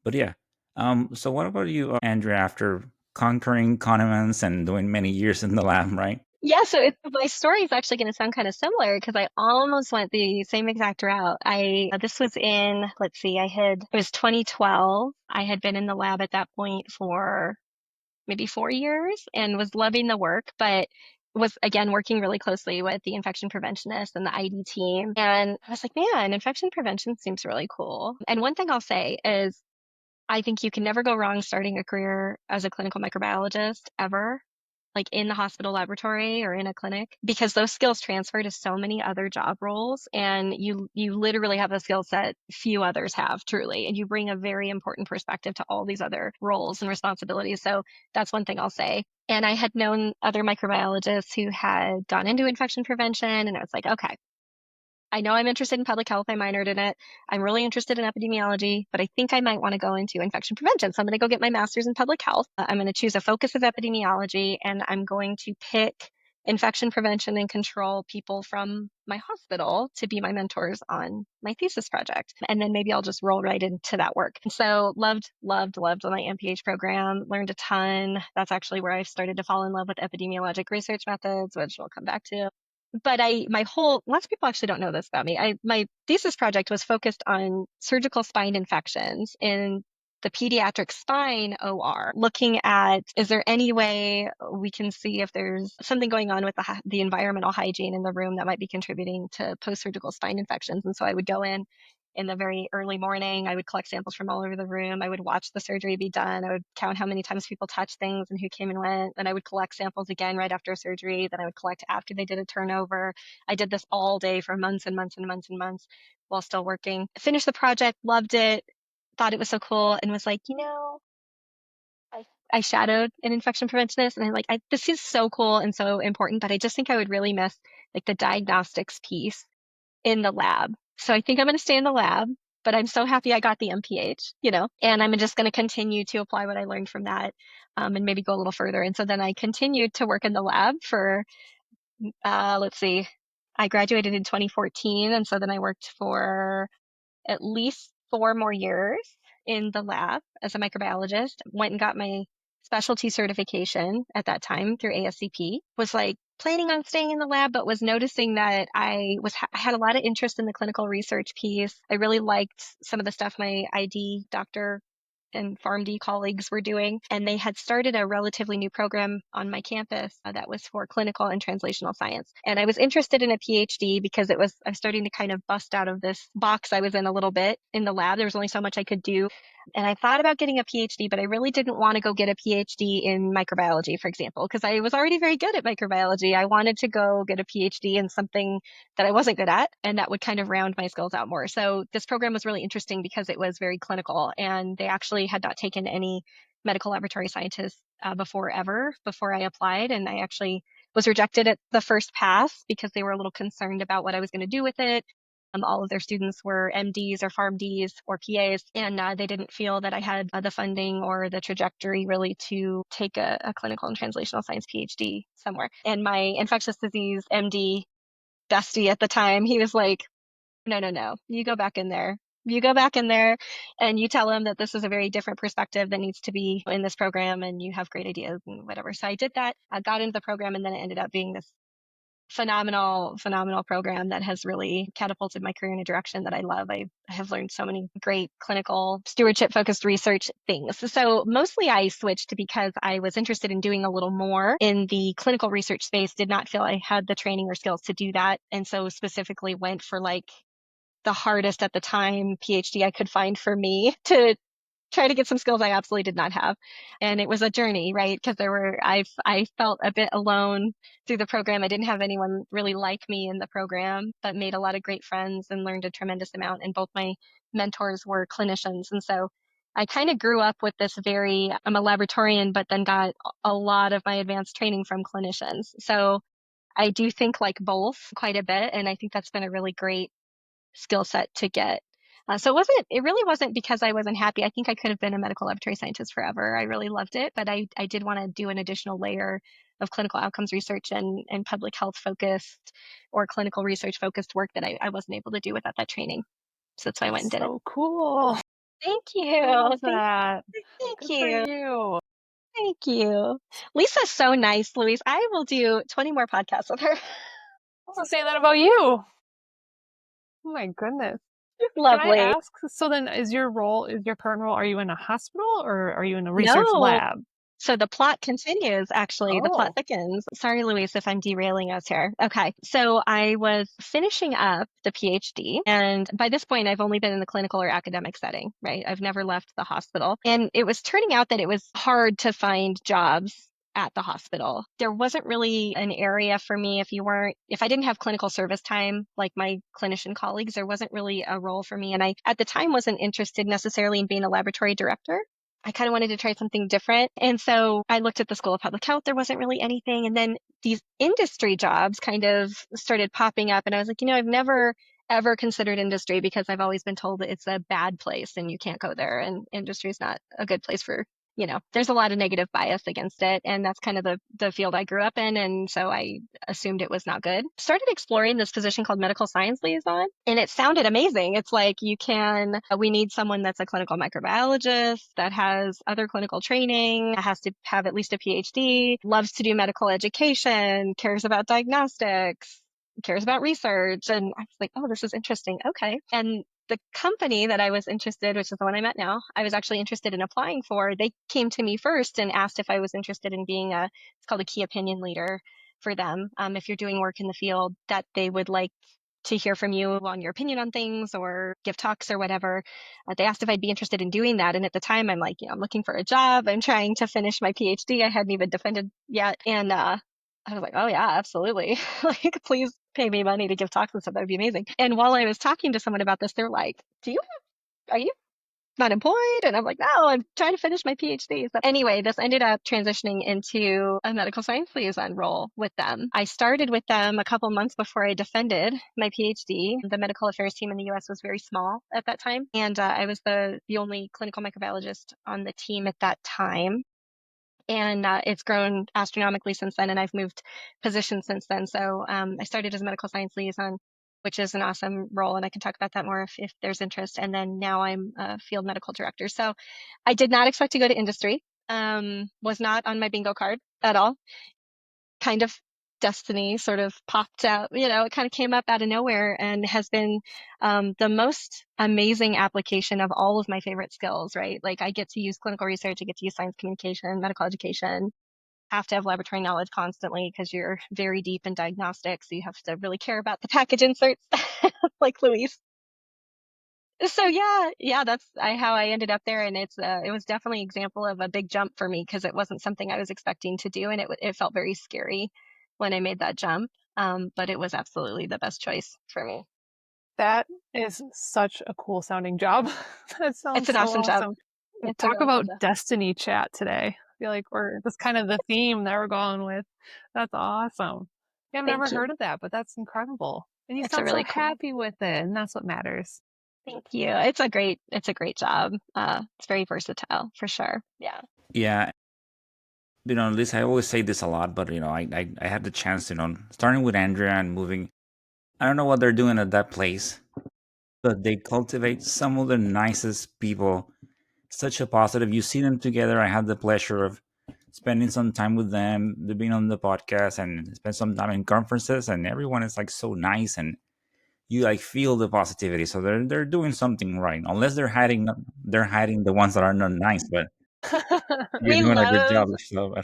but yeah. So what about you, Andrea? After conquering condiments and doing many years in the lab, right? Yeah, so my story is actually going to sound kind of similar because I almost went the same exact route. This was let's see, it was 2012. I had been in the lab at that point for maybe 4 years and was loving the work, but was again working really closely with the infection preventionist and the ID team. And I was like, man, infection prevention seems really cool. And one thing I'll say is I think you can never go wrong starting a career as a clinical microbiologist ever, like in the hospital laboratory or in a clinic, because those skills transfer to so many other job roles, and you literally have a skill set few others have, truly, and you bring a very important perspective to all these other roles and responsibilities. So that's one thing I'll say. And I had known other microbiologists who had gone into infection prevention, and I was like, okay, I know I'm interested in public health. I minored in it. I'm really interested in epidemiology, but I think I might want to go into infection prevention. So I'm going to go get my master's in public health. I'm going to choose a focus of epidemiology, and I'm going to pick infection prevention and control people from my hospital to be my mentors on my thesis project. And then maybe I'll just roll right into that work. And so loved my MPH program, learned a ton. That's actually where I started to fall in love with epidemiologic research methods, which we'll come back to. But lots of people actually don't know this about me. My thesis project was focused on surgical spine infections in the pediatric spine OR, looking at, is there any way we can see if there's something going on with the environmental hygiene in the room that might be contributing to post-surgical spine infections? And so I would go in the very early morning. I would collect samples from all over the room. I would watch the surgery be done. I would count how many times people touched things and who came and went. Then I would collect samples again right after surgery. Then I would collect after they did a turnover. I did this all day for months and months and months and months while still working. Finished the project, loved it, thought it was so cool, and was like, I shadowed an infection preventionist, and I'm like, this is so cool and so important, but I just think I would really miss like the diagnostics piece in the lab. So I think I'm going to stay in the lab, but I'm so happy I got the MPH, and I'm just going to continue to apply what I learned from that, and maybe go a little further. And so then I continued to work in the lab for, let's see, I graduated in 2014. And so then I worked for at least 4 more years in the lab as a microbiologist, went and got my specialty certification at that time through ASCP, was like planning on staying in the lab, but was noticing that I had a lot of interest in the clinical research piece. I really liked some of the stuff my ID doctor and PharmD colleagues were doing. And they had started a relatively new program on my campus that was for clinical and translational science. And I was interested in a PhD because I'm starting to kind of bust out of this box I was in a little bit in the lab. There was only so much I could do. And I thought about getting a PhD, but I really didn't want to go get a PhD in microbiology, for example, because I was already very good at microbiology. I wanted to go get a PhD in something that I wasn't good at, and that would kind of round my skills out more. So this program was really interesting because it was very clinical, and they actually had not taken any medical laboratory scientists before I applied. And I actually was rejected at the first pass because they were a little concerned about what I was going to do with it. All of their students were MDs or PharmDs or PAs, and they didn't feel that I had the funding or the trajectory really to take a clinical and translational science PhD somewhere. And my infectious disease MD bestie at the time, he was like, no, no, no, you go back in there. You go back in there and you tell them that this is a very different perspective that needs to be in this program and you have great ideas and whatever. So I did that. I got into the program, and then it ended up being this phenomenal program that has really catapulted my career in a direction that I love. I have learned so many great clinical stewardship focused research things. So mostly I switched because I was interested in doing a little more in the clinical research space, did not feel I had the training or skills to do that. And so specifically went for like the hardest at the time PhD I could find for me to try to get some skills I absolutely did not have. And it was a journey, right? Because I felt a bit alone through the program. I didn't have anyone really like me in the program, but made a lot of great friends and learned a tremendous amount. And both my mentors were clinicians. And so I kind of grew up with this I'm a laboratorian, but then got a lot of my advanced training from clinicians. So I do think like both quite a bit. And I think that's been a really great skill set to get. So it really wasn't because I wasn't happy. I think I could have been a medical laboratory scientist forever. I really loved it, but I did want to do an additional layer of clinical outcomes research and public health focused or clinical research focused work that I wasn't able to do without that training. So that's why I went and That's did it. so cool. Thank I you. love that. Thank Good for you. you. Thank you. Lisa's so nice, Louise. I will do 20 more podcasts with her. I'll say that about you. Oh my goodness. Can I Lovely. ask? So then is your current role, are you in a hospital or are you in a research No. lab? So the plot continues, actually. The plot Oh, thickens. Sorry, Louise, if I'm derailing us here. Okay. So I was finishing up the PhD, and by this point, I've only been in the clinical or academic setting, right? I've never left the hospital. And it was turning out that it was hard to find jobs at the hospital. There wasn't really an area for me if I didn't have clinical service time, like my clinician colleagues, there wasn't really a role for me. And I, at the time, wasn't interested necessarily in being a laboratory director. I kind of wanted to try something different. And so I looked at the School of Public Health. There wasn't really anything. And then these industry jobs kind of started popping up. And I was like, I've never ever considered industry because I've always been told that it's a bad place and you can't go there. And industry is not a good place for, there's a lot of negative bias against it. And that's kind of the field I grew up in. And so I assumed it was not good. Started exploring this position called medical science liaison, and it sounded amazing. It's like we need someone that's a clinical microbiologist that has other clinical training, has to have at least a PhD, loves to do medical education, cares about diagnostics, cares about research. And I was like, oh, this is interesting. Okay. And the company that I was interested, which is the one I'm at now, I was actually interested in applying for. They came to me first and asked if I was interested in being it's called a key opinion leader for them. If you're doing work in the field that they would like to hear from you on your opinion on things or give talks or whatever. They asked if I'd be interested in doing that. And at the time, I'm like, I'm looking for a job. I'm trying to finish my PhD. I hadn't even defended yet. And I was like, oh, yeah, absolutely. Like, please pay me money to give talks and stuff. That would be amazing. And while I was talking to someone about this, they're like, are you not employed? And I'm like, no, I'm trying to finish my PhD. So anyway, this ended up transitioning into a medical science liaison role with them. I started with them a couple months before I defended my PhD. The medical affairs team in the US was very small at that time. And I was the only clinical microbiologist on the team at that time. And it's grown astronomically since then, and I've moved positions since then. So I started as a medical science liaison, which is an awesome role, and I can talk about that more if there's interest. And then now I'm a field medical director. So I did not expect to go to industry. Was not on my bingo card at all. Kind of destiny sort of popped out, it kind of came up out of nowhere and has been the most amazing application of all of my favorite skills, right? Like I get to use clinical research, I get to use science communication, medical education, have to have laboratory knowledge constantly because you're very deep in diagnostics. So you have to really care about the package inserts like Louise. So yeah, that's how I ended up there, and it was definitely an example of a big jump for me because it wasn't something I was expecting to do, and it felt very scary when I made that jump. But it was absolutely the best choice for me. That is such a cool sounding job. That It's sounds an so awesome job. awesome. It's a Talk really cool about job. destiny chat today. I feel like that's kind of the theme that we're going with. That's awesome. Yeah, I've never Thank you. heard of that, but that's incredible. And you It's a sound so really cool. happy with it, and that's what matters. Thank you. It's a great job. It's very versatile for sure. Yeah. Yeah, Liz, I always say this a lot, but I had the chance, starting with Andrea and moving. I don't know what they're doing at that place, but they cultivate some of the nicest people. Such a positive. You see them together. I had the pleasure of spending some time with them, being on the podcast, and spend some time in conferences, and everyone is like so nice, and you like feel the positivity. So they're doing something right, unless they're hiding the ones that are not nice, but you're We doing a good love job. So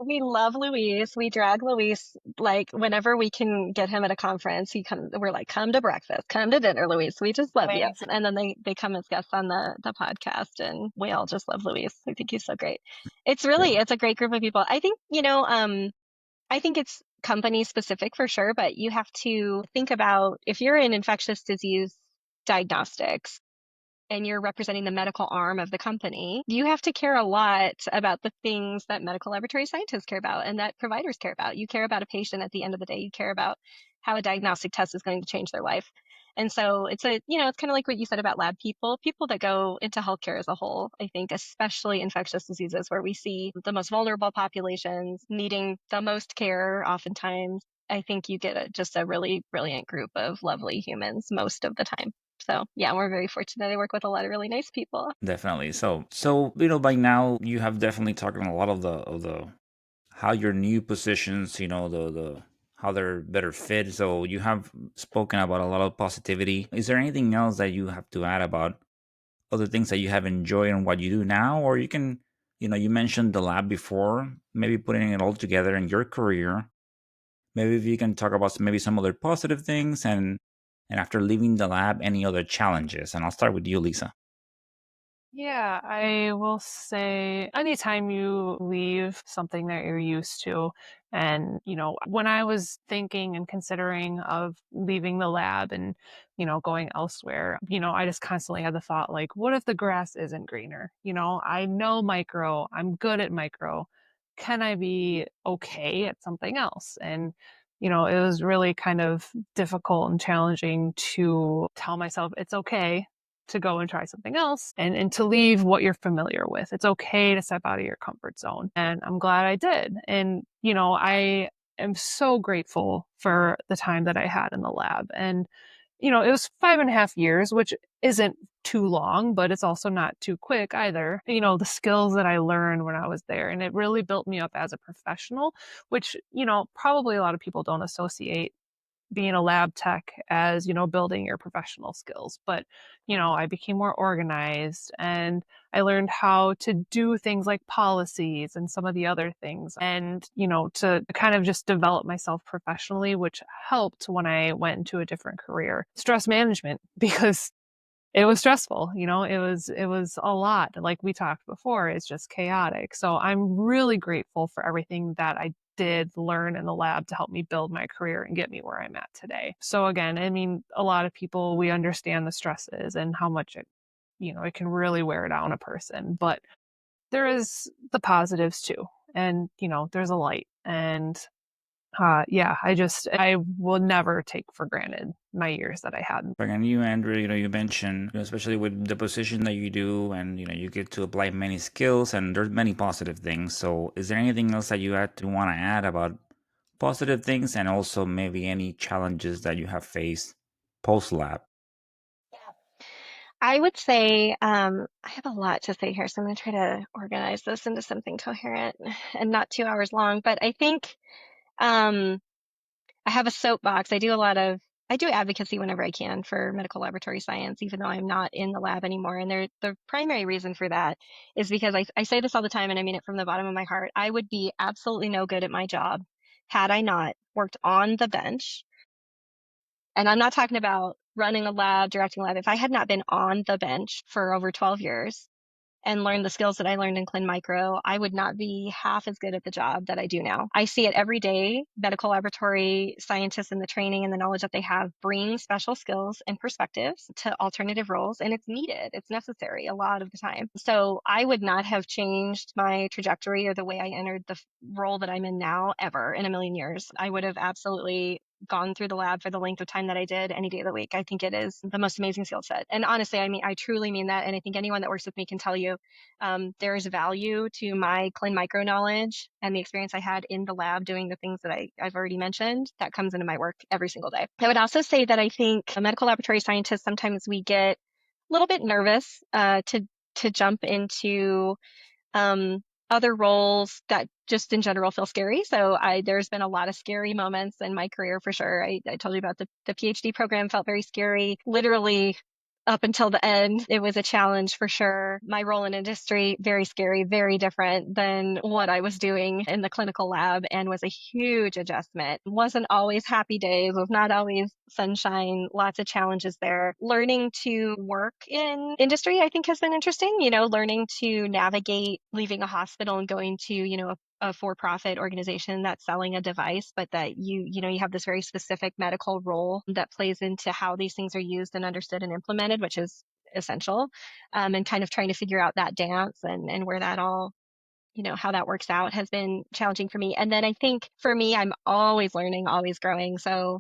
We love Luis. We drag Luis like whenever we can get him at a conference. We're like, come to breakfast, come to dinner, Luis. We just love you. Amazing. And then they come as guests on the podcast, and we all just love Luis. I think he's so great. It's a great group of people. I think I think it's company specific for sure, but you have to think about if you're in infectious disease diagnostics and you're representing the medical arm of the company, you have to care a lot about the things that medical laboratory scientists care about and that providers care about. You care about a patient at the end of the day. You care about how a diagnostic test is going to change their life. And so it's it's kind of like what you said about lab people that go into healthcare as a whole, I think, especially infectious diseases where we see the most vulnerable populations needing the most care oftentimes. I think you get just a really brilliant group of lovely humans most of the time. So yeah, we're very fortunate. I work with a lot of really nice people. definitely. So by now you have definitely talked on a lot of the how your new positions, the how they're better fit. So you have spoken about a lot of positivity. Is there anything else that you have to add about other things that you have enjoyed and what you do now? Or you can, you mentioned the lab before, maybe putting it all together in your career. Maybe if you can talk about maybe some other positive things and after leaving the lab, any other challenges. And I'll start with you, Lisa. Yeah, I will say anytime you leave something that you're used to, and, when I was thinking and considering of leaving the lab and, going elsewhere, I just constantly had the thought, like, what if the grass isn't greener? I know micro, I'm good at micro. Can I be okay at something else? And, it was really kind of difficult and challenging to tell myself it's okay to go and try something else and to leave what you're familiar with. It's okay to step out of your comfort zone. And I'm glad I did. And, I am so grateful for the time that I had in the lab. And, it was 5.5 years, which isn't too long, but it's also not too quick either. The skills that I learned when I was there, and it really built me up as a professional, which, probably a lot of people don't associate being a lab tech as, building your professional skills. But, I became more organized and I learned how to do things like policies and some of the other things and, to kind of just develop myself professionally, which helped when I went into a different career. Stress management, because it was stressful, it was a lot. Like we talked before, it's just chaotic. So I'm really grateful for everything that I did learn in the lab to help me build my career and get me where I'm at today. So again, I mean, a lot of people, we understand the stresses and how much it can really wear down a person, but there is the positives too. And, there's a light. And yeah, I will never take for granted my years that I had. And you, Andrew, you mentioned, especially with the position that you do, and you get to apply many skills, and there's many positive things. So, is there anything else that you had to want to add about positive things, and also maybe any challenges that you have faced post lab? I would say I have a lot to say here, so I'm going to try to organize this into something coherent and not 2 hours long. But I think um, I have a soapbox. I do advocacy whenever I can for medical laboratory science, even though I'm not in the lab anymore. And the primary reason for that is because I say this all the time, and I mean it from the bottom of my heart. I would be absolutely no good at my job had I not worked on the bench. And I'm not talking about running a lab, directing a lab, if I had not been on the bench for over 12 years and learned the skills that I learned in Clin Micro, I would not be half as good at the job that I do now. I see it every day. Medical laboratory scientists and the training and the knowledge that they have bring special skills and perspectives to alternative roles, and it's needed. It's necessary a lot of the time. So I would not have changed my trajectory or the way I entered the role that I'm in now ever in a million years. I would have absolutely gone through the lab for the length of time that I did any day of the week. I think it is the most amazing skill set. And honestly, I mean, I truly mean that. And I think anyone that works with me can tell you there is value to my Clin Micro knowledge and the experience I had in the lab doing the things that I've already mentioned that comes into my work every single day. I would also say that I think medical laboratory scientists, sometimes we get a little bit nervous to jump into other roles that just in general feel scary. So there's been a lot of scary moments in my career for sure. I told you about the PhD program felt very scary. Literally up until the end, it was a challenge for sure. My role in industry, very scary, very different than what I was doing in the clinical lab, and was a huge adjustment. Wasn't always happy days, was not always sunshine, lots of challenges there. Learning to work in industry, I think, has been interesting, learning to navigate leaving a hospital and going to, a for-profit organization that's selling a device, but that you have this very specific medical role that plays into how these things are used and understood and implemented, which is essential, and kind of trying to figure out that dance and where that all, how that works out has been challenging for me. And then I think for me, I'm always learning, always growing. So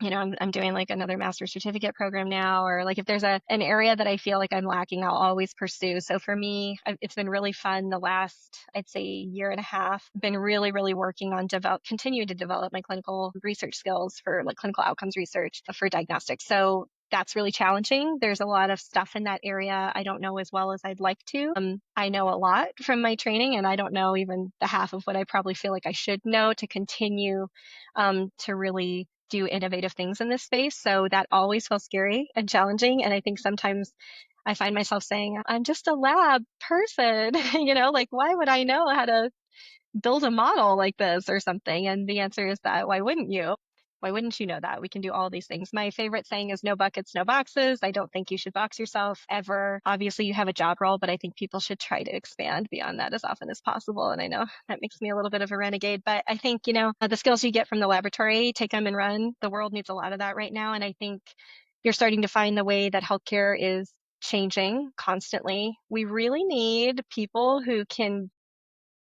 I'm doing like another master's certificate program now, or like if there's an area that I feel like I'm lacking, I'll always pursue. So for me, it's been really fun the last, I'd say, year and a half. Been really, really working on continuing to develop my clinical research skills for like clinical outcomes research for diagnostics. So that's really challenging. There's a lot of stuff in that area I don't know as well as I'd like to. I know a lot from my training, and I don't know even the half of what I probably feel like I should know to continue to really do innovative things in this space. So that always feels scary and challenging. And I think sometimes I find myself saying, I'm just a lab person, like why would I know how to build a model like this or something? And the answer is that why wouldn't you? Why wouldn't you know that? We can do all these things. My favorite saying is no buckets, no boxes. I don't think you should box yourself ever. Obviously, you have a job role, but I think people should try to expand beyond that as often as possible. And I know that makes me a little bit of a renegade, but I think, the skills you get from the laboratory, take them and run. The world needs a lot of that right now. And I think you're starting to find the way that healthcare is changing constantly. We really need people who can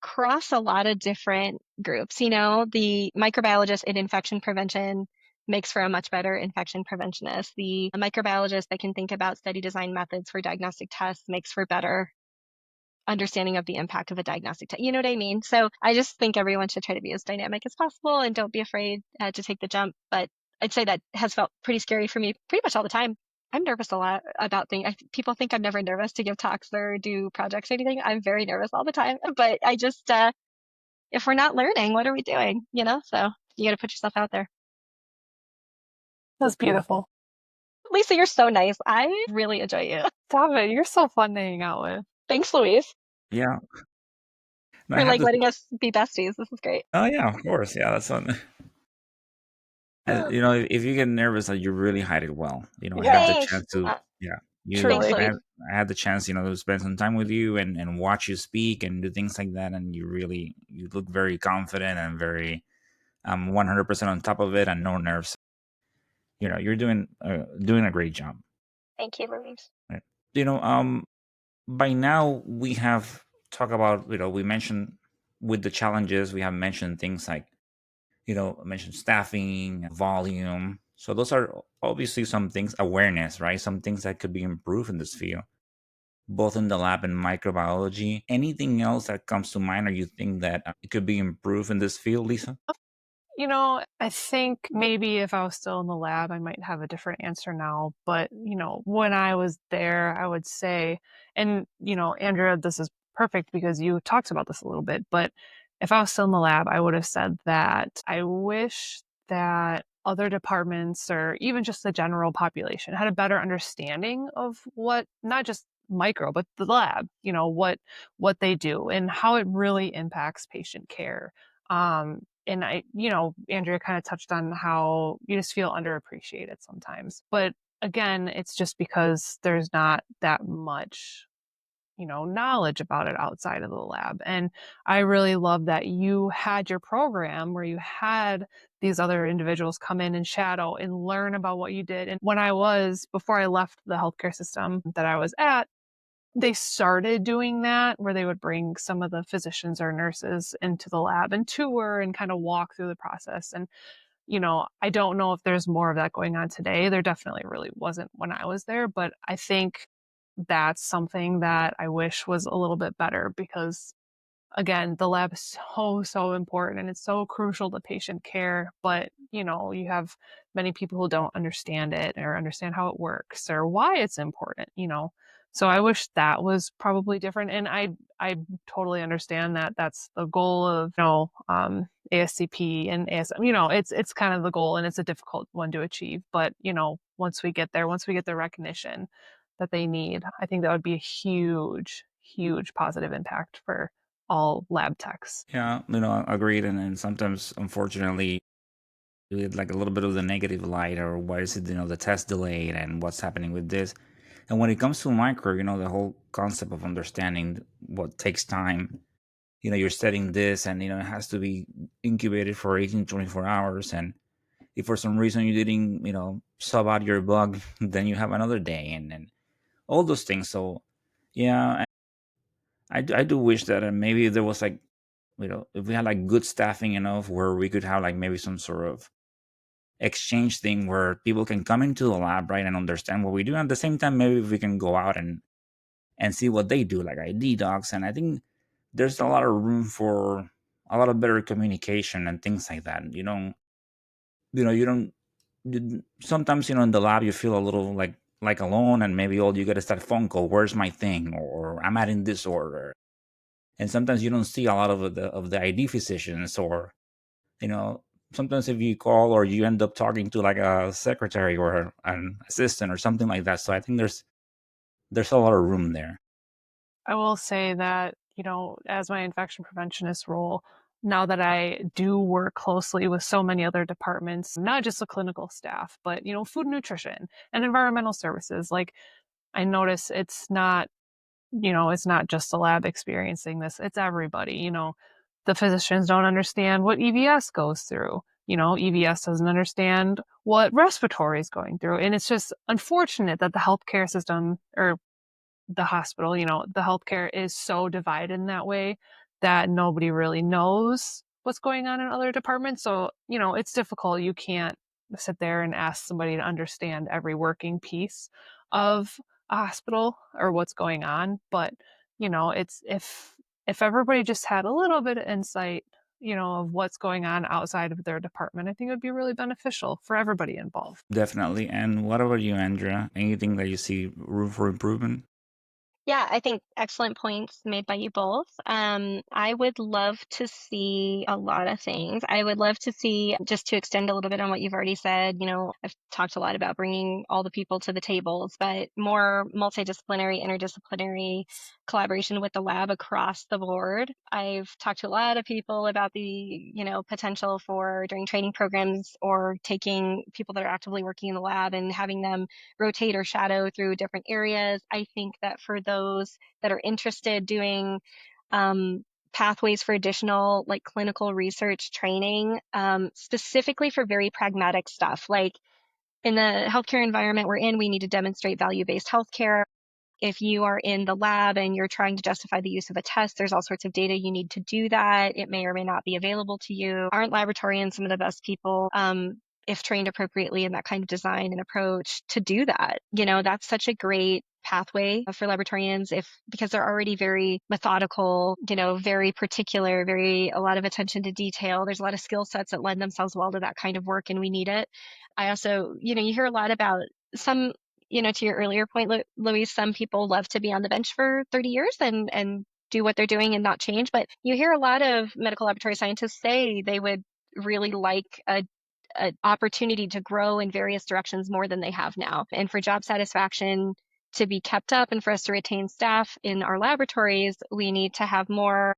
cross a lot of different groups. The microbiologist in infection prevention makes for a much better infection preventionist. The microbiologist that can think about study design methods for diagnostic tests makes for better understanding of the impact of a diagnostic test. You know what I mean? So I just think everyone should try to be as dynamic as possible and don't be afraid to take the jump. But I'd say that has felt pretty scary for me pretty much all the time. I'm nervous a lot about things. People think I'm never nervous to give talks or do projects or anything. I'm very nervous all the time. But I just, if we're not learning, what are we doing? So you got to put yourself out there. That's beautiful. Lisa, you're so nice. I really enjoy you. Stop it. You're so fun to hang out with. Thanks, Louise, Yeah. No, I for have like this. letting us be besties. This is great. Oh yeah, of course. Yeah, that's one. If you get nervous, you really hide it well. I had the Thanks. chance to. Yeah, Thanks, Truly. I Louise. had, I had the chance, to spend some time with you and watch you speak and do things like that, and you look very confident and very 100% on top of it and no nerves. You're doing a great job. Thank you, Louise. Right? You know, by now we have talked about, we mentioned with the challenges, we have mentioned things like, mentioned staffing, volume. So those are obviously some things, awareness, right? Some things that could be improved in this field, both in the lab and microbiology. Anything else that comes to mind, or you think that it could be improved in this field, Lisa? I think maybe if I was still in the lab, I might have a different answer now. But, when I was there, I would say, and, Andrea, this is perfect because you talked about this a little bit, but if I was still in the lab, I would have said that I wish that other departments or even just the general population had a better understanding of what, not just micro, but the lab, what they do and how it really impacts patient care. And Andrea kind of touched on how you just feel underappreciated sometimes. But again, it's just because there's not that much knowledge about it outside of the lab. And I really love that you had your program where you had these other individuals come in and shadow and learn about what you did. And before I left the healthcare system that I was at, they started doing that where they would bring some of the physicians or nurses into the lab and tour and kind of walk through the process. And I don't know if there's more of that going on today. There definitely really wasn't when I was there, but I think that's something that I wish was a little bit better because again, the lab is so important and it's so crucial to patient care. But, you have many people who don't understand it or understand how it works or why it's important. So I wish that was probably different. And I totally understand that that's the goal of, ASCP and ASM, it's kind of the goal and it's a difficult one to achieve. But, once we get there, once we get the recognition that they need, I think that would be a huge, huge positive impact for all lab techs. Yeah, agreed. And sometimes, unfortunately, we get like a little bit of the negative light, or why is it, the test delayed and what's happening with this. And when it comes to micro, the whole concept of understanding what takes time, you're studying this and, it has to be incubated for 18, 24 hours. And if for some reason you didn't, sub out your bug, then you have another day and all those things. So, yeah, I do wish that maybe there was like, if we had like good staffing enough where we could have like maybe some sort of exchange thing where people can come into the lab, right, and understand what we do. And at the same time, maybe if we can go out and see what they do, like ID docs. And I think there's a lot of room for a lot of better communication and things like that. You don't. Sometimes in the lab you feel a little like alone, and maybe all you get is that phone call. Where's my thing? Or I'm adding this order. And sometimes you don't see a lot of the ID physicians, or you know sometimes if you call or you end up talking to like a secretary or an assistant or something like that. So I think there's a lot of room there. I will say that, as my infection preventionist role, now that I do work closely with so many other departments, not just the clinical staff, but, food and nutrition and environmental services, like I notice it's not just the lab experiencing this, it's everybody. The physicians don't understand what EVS goes through. EVS doesn't understand what respiratory is going through. And it's just unfortunate that the healthcare system or the hospital, the healthcare is so divided in that way that nobody really knows what's going on in other departments. So, it's difficult. You can't sit there and ask somebody to understand every working piece of a hospital or what's going on. But, it's if everybody just had a little bit of insight, of what's going on outside of their department, I think it would be really beneficial for everybody involved. Definitely. And what about you, Andrea? Anything that you see room for improvement? Yeah, I think excellent points made by you both. I would love to see a lot of things. I would love to see, just to extend a little bit on what you've already said, I've talked a lot about bringing all the people to the tables, but more multidisciplinary, interdisciplinary collaboration with the lab across the board. I've talked to a lot of people about the, potential for during training programs or taking people that are actively working in the lab and having them rotate or shadow through different areas. I think that for those that are interested doing pathways for additional like clinical research training, specifically for very pragmatic stuff, like in the healthcare environment we're in, we need to demonstrate value-based healthcare. If you are in the lab and you're trying to justify the use of a test, there's all sorts of data you need to do that. It may or may not be available to you. Aren't laboratorians some of the best people, if trained appropriately in that kind of design and approach, to do that? That's such a great pathway for laboratorians because they're already very methodical, very particular, a lot of attention to detail. There's a lot of skill sets that lend themselves well to that kind of work, and we need it. I also, you hear a lot about some, to your earlier point, Louise, some people love to be on the bench for 30 years and do what they're doing and not change. But you hear a lot of medical laboratory scientists say they would really like a opportunity to grow in various directions more than they have now. And for job satisfaction to be kept up and for us to retain staff in our laboratories, we need to have more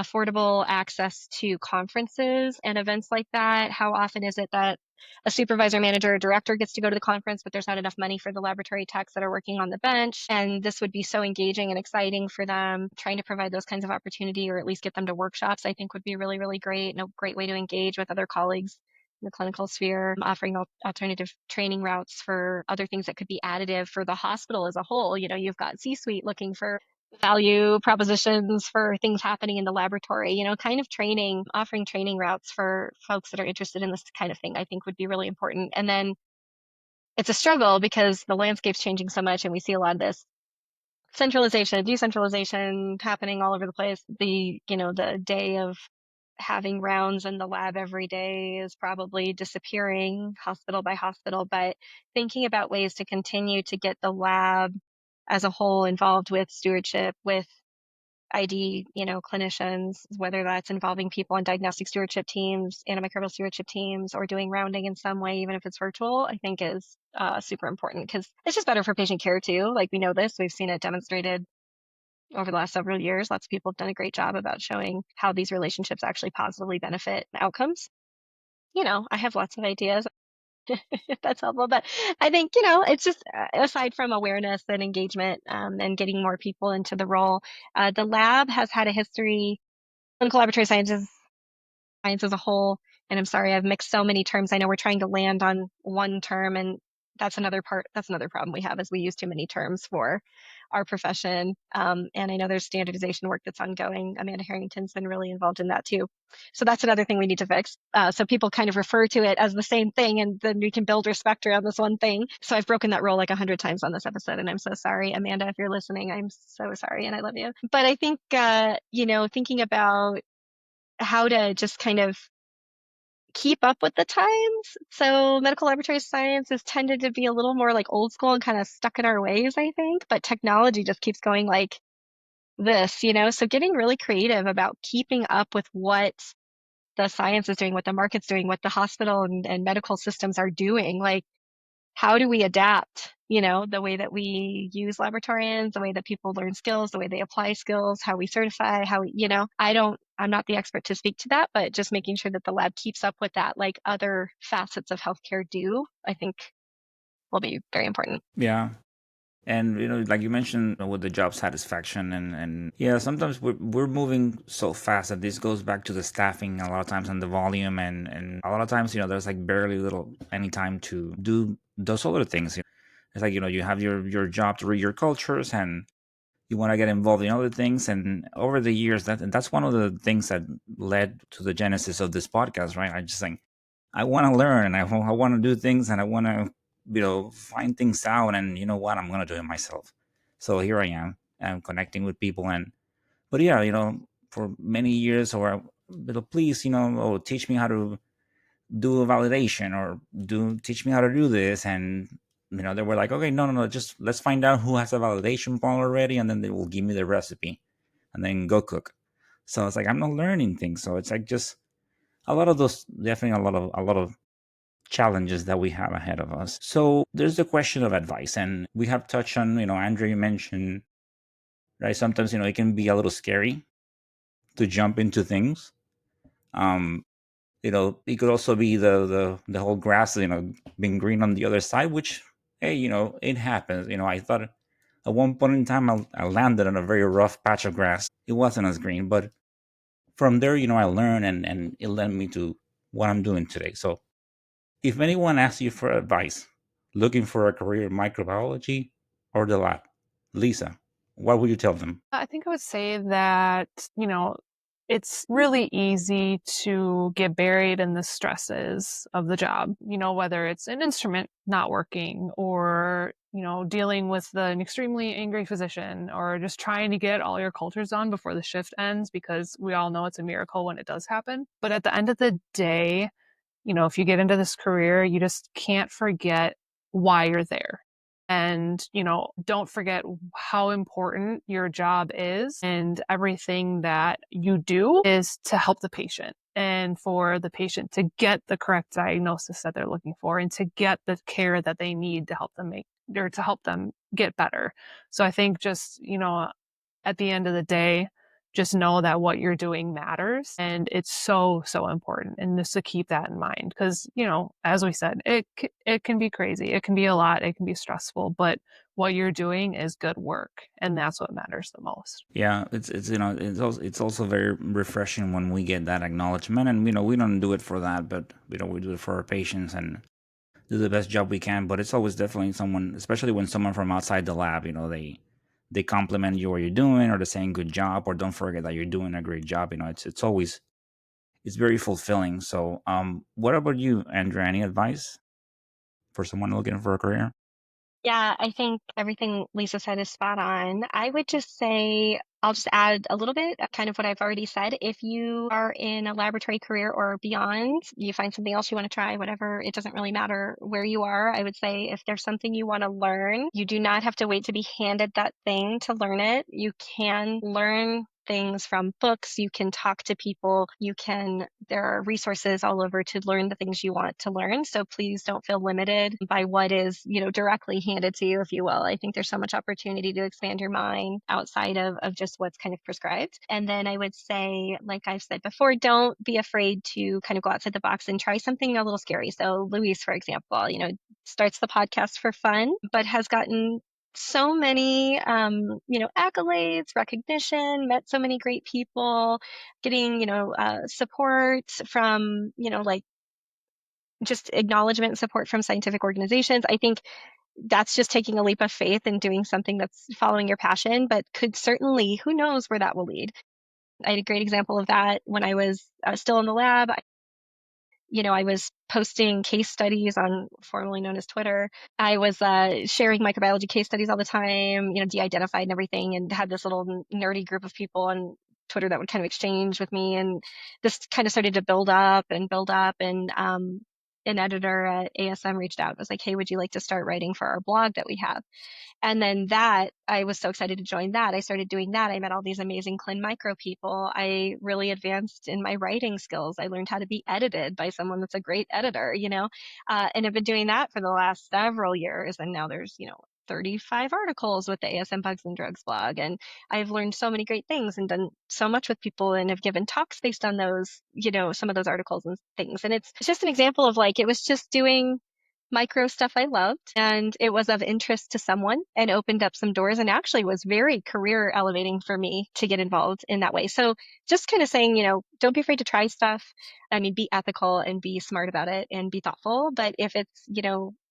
affordable access to conferences and events like that. How often is it that a supervisor, manager, or director gets to go to the conference, but there's not enough money for the laboratory techs that are working on the bench? And this would be so engaging and exciting for them. Trying to provide those kinds of opportunity, or at least get them to workshops, I think would be really, really great, and a great way to engage with other colleagues in the clinical sphere, offering alternative training routes for other things that could be additive for the hospital as a whole. You've got C-suite looking for value propositions for things happening in the laboratory, kind of training, offering training routes for folks that are interested in this kind of thing, I think would be really important. And then it's a struggle because the landscape's changing so much, and we see a lot of this centralization, decentralization happening all over the place. The day of having rounds in the lab every day is probably disappearing hospital by hospital, but thinking about ways to continue to get the lab as a whole involved with stewardship, with ID, clinicians, whether that's involving people on diagnostic stewardship teams, antimicrobial stewardship teams, or doing rounding in some way, even if it's virtual, I think is super important, because it's just better for patient care too. Like, we know this, we've seen it demonstrated over the last several years. Lots of people have done a great job about showing how these relationships actually positively benefit outcomes. I have lots of ideas if that's helpful, but I think, it's just aside from awareness and engagement, and getting more people into the role, the lab has had a history, clinical laboratory sciences, science as a whole. And I'm sorry, I've mixed so many terms. I know we're trying to land on one term, and that's another problem we have, is we use too many terms for our profession. And I know there's standardization work that's ongoing. Amanda Harrington's been really involved in that too. So that's another thing we need to fix. So people kind of refer to it as the same thing, and then we can build respect around this one thing. So I've broken that rule like 100 times on this episode, and I'm so sorry, Amanda, if you're listening. I'm so sorry, and I love you. But I think, thinking about how to just kind of keep up with the times. So medical laboratory science has tended to be a little more like old school and kind of stuck in our ways, I think, but technology just keeps going like this, so getting really creative about keeping up with what the science is doing, what the market's doing, what the hospital and medical systems are doing. Like, how do we adapt, the way that we use laboratorians, the way that people learn skills, the way they apply skills, how we certify, how we, I'm not the expert to speak to that, but just making sure that the lab keeps up with that, like other facets of healthcare do, I think will be very important. Yeah. And like you mentioned with the job satisfaction, and yeah, sometimes we're moving so fast that this goes back to the staffing a lot of times, and the volume, and a lot of times there's like barely little any time to do those other things. It's like you have your job to read your cultures, and you want to get involved in other things. And over the years, that's one of the things that led to the genesis of this podcast, right? I just think I want to learn, and I want to do things, and I want to find things out, and you know what, I'm going to do it myself. So here I am, I'm connecting with people. And but yeah, for many years, or please, teach me how to do a validation, or do teach me how to do this. And they were like, okay, no, just let's find out who has a validation ball already, and then they will give me the recipe, and then go cook. So it's like I'm not learning things. So it's like just a lot of those, definitely a lot of challenges that we have ahead of us. So there's the question of advice, and we have touched on, Andrea, you mentioned, right? Sometimes it can be a little scary to jump into things. um it could also be the whole grass, being green on the other side, which, hey, it happens. I thought at one point in time I landed on a very rough patch of grass. It wasn't as green, but from there, I learned, and it led me to what I'm doing today. So if anyone asks you for advice, looking for a career in microbiology or the lab, Lisa, what would you tell them? I think I would say that, it's really easy to get buried in the stresses of the job, whether it's an instrument not working, or, dealing with an extremely angry physician, or just trying to get all your cultures done before the shift ends, because we all know it's a miracle when it does happen. But at the end of the day, if you get into this career, you just can't forget why you're there. And, don't forget how important your job is, and everything that you do is to help the patient, and for the patient to get the correct diagnosis that they're looking for, and to get the care that they need to help them to help them get better. So I think just, at the end of the day, just know that what you're doing matters. And it's so, so important. And just to keep that in mind. Because, as we said, it can be crazy. It can be a lot. It can be stressful. But what you're doing is good work. And that's what matters the most. Yeah, it's also very refreshing when we get that acknowledgement, and we don't do it for that, but we do it for our patients and do the best job we can. But it's always definitely someone, especially when someone from outside the lab, they compliment you what you're doing, or they're saying good job, or don't forget that you're doing a great job. It's always it's very fulfilling. So, what about you, Andrea? Any advice for someone looking for a career? Yeah, I think everything Lisa said is spot on. I would just say, I'll just add a little bit, kind of what I've already said. If you are in a laboratory career or beyond, you find something else you want to try, whatever, it doesn't really matter where you are. I would say if there's something you want to learn, you do not have to wait to be handed that thing to learn it. You can learn things from books, you can talk to people, there are resources all over to learn the things you want to learn. So please don't feel limited by what is, directly handed to you, if you will. I think there's so much opportunity to expand your mind outside of just what's kind of prescribed. And then I would say, like I've said before, don't be afraid to kind of go outside the box and try something a little scary. So Luis, for example, starts the podcast for fun, but has gotten so many accolades, recognition, met so many great people, getting support from like just acknowledgement and support from scientific organizations. I think that's just taking a leap of faith and doing something that's following your passion, but could certainly, who knows where that will lead. I had a great example of that when I was still in the lab. I was posting case studies on formerly known as Twitter. I was sharing microbiology case studies all the time, de-identified and everything, and had this little nerdy group of people on Twitter that would kind of exchange with me. And this kind of started to build up and build up. And an editor at ASM reached out and was like, hey, would you like to start writing for our blog that we have? And then I was so excited to join that. I started doing that. I met all these amazing Clin Micro people. I really advanced in my writing skills. I learned how to be edited by someone that's a great editor, and I've been doing that for the last several years. And now there's, 35 articles with the ASM Bugs and Drugs blog. And I've learned so many great things and done so much with people and have given talks based on those, some of those articles and things. And it's just an example of like, it was just doing micro stuff I loved, and it was of interest to someone and opened up some doors, and actually was very career elevating for me to get involved in that way. So just kind of saying, don't be afraid to try stuff. I mean, be ethical and be smart about it and be thoughtful. But if it's,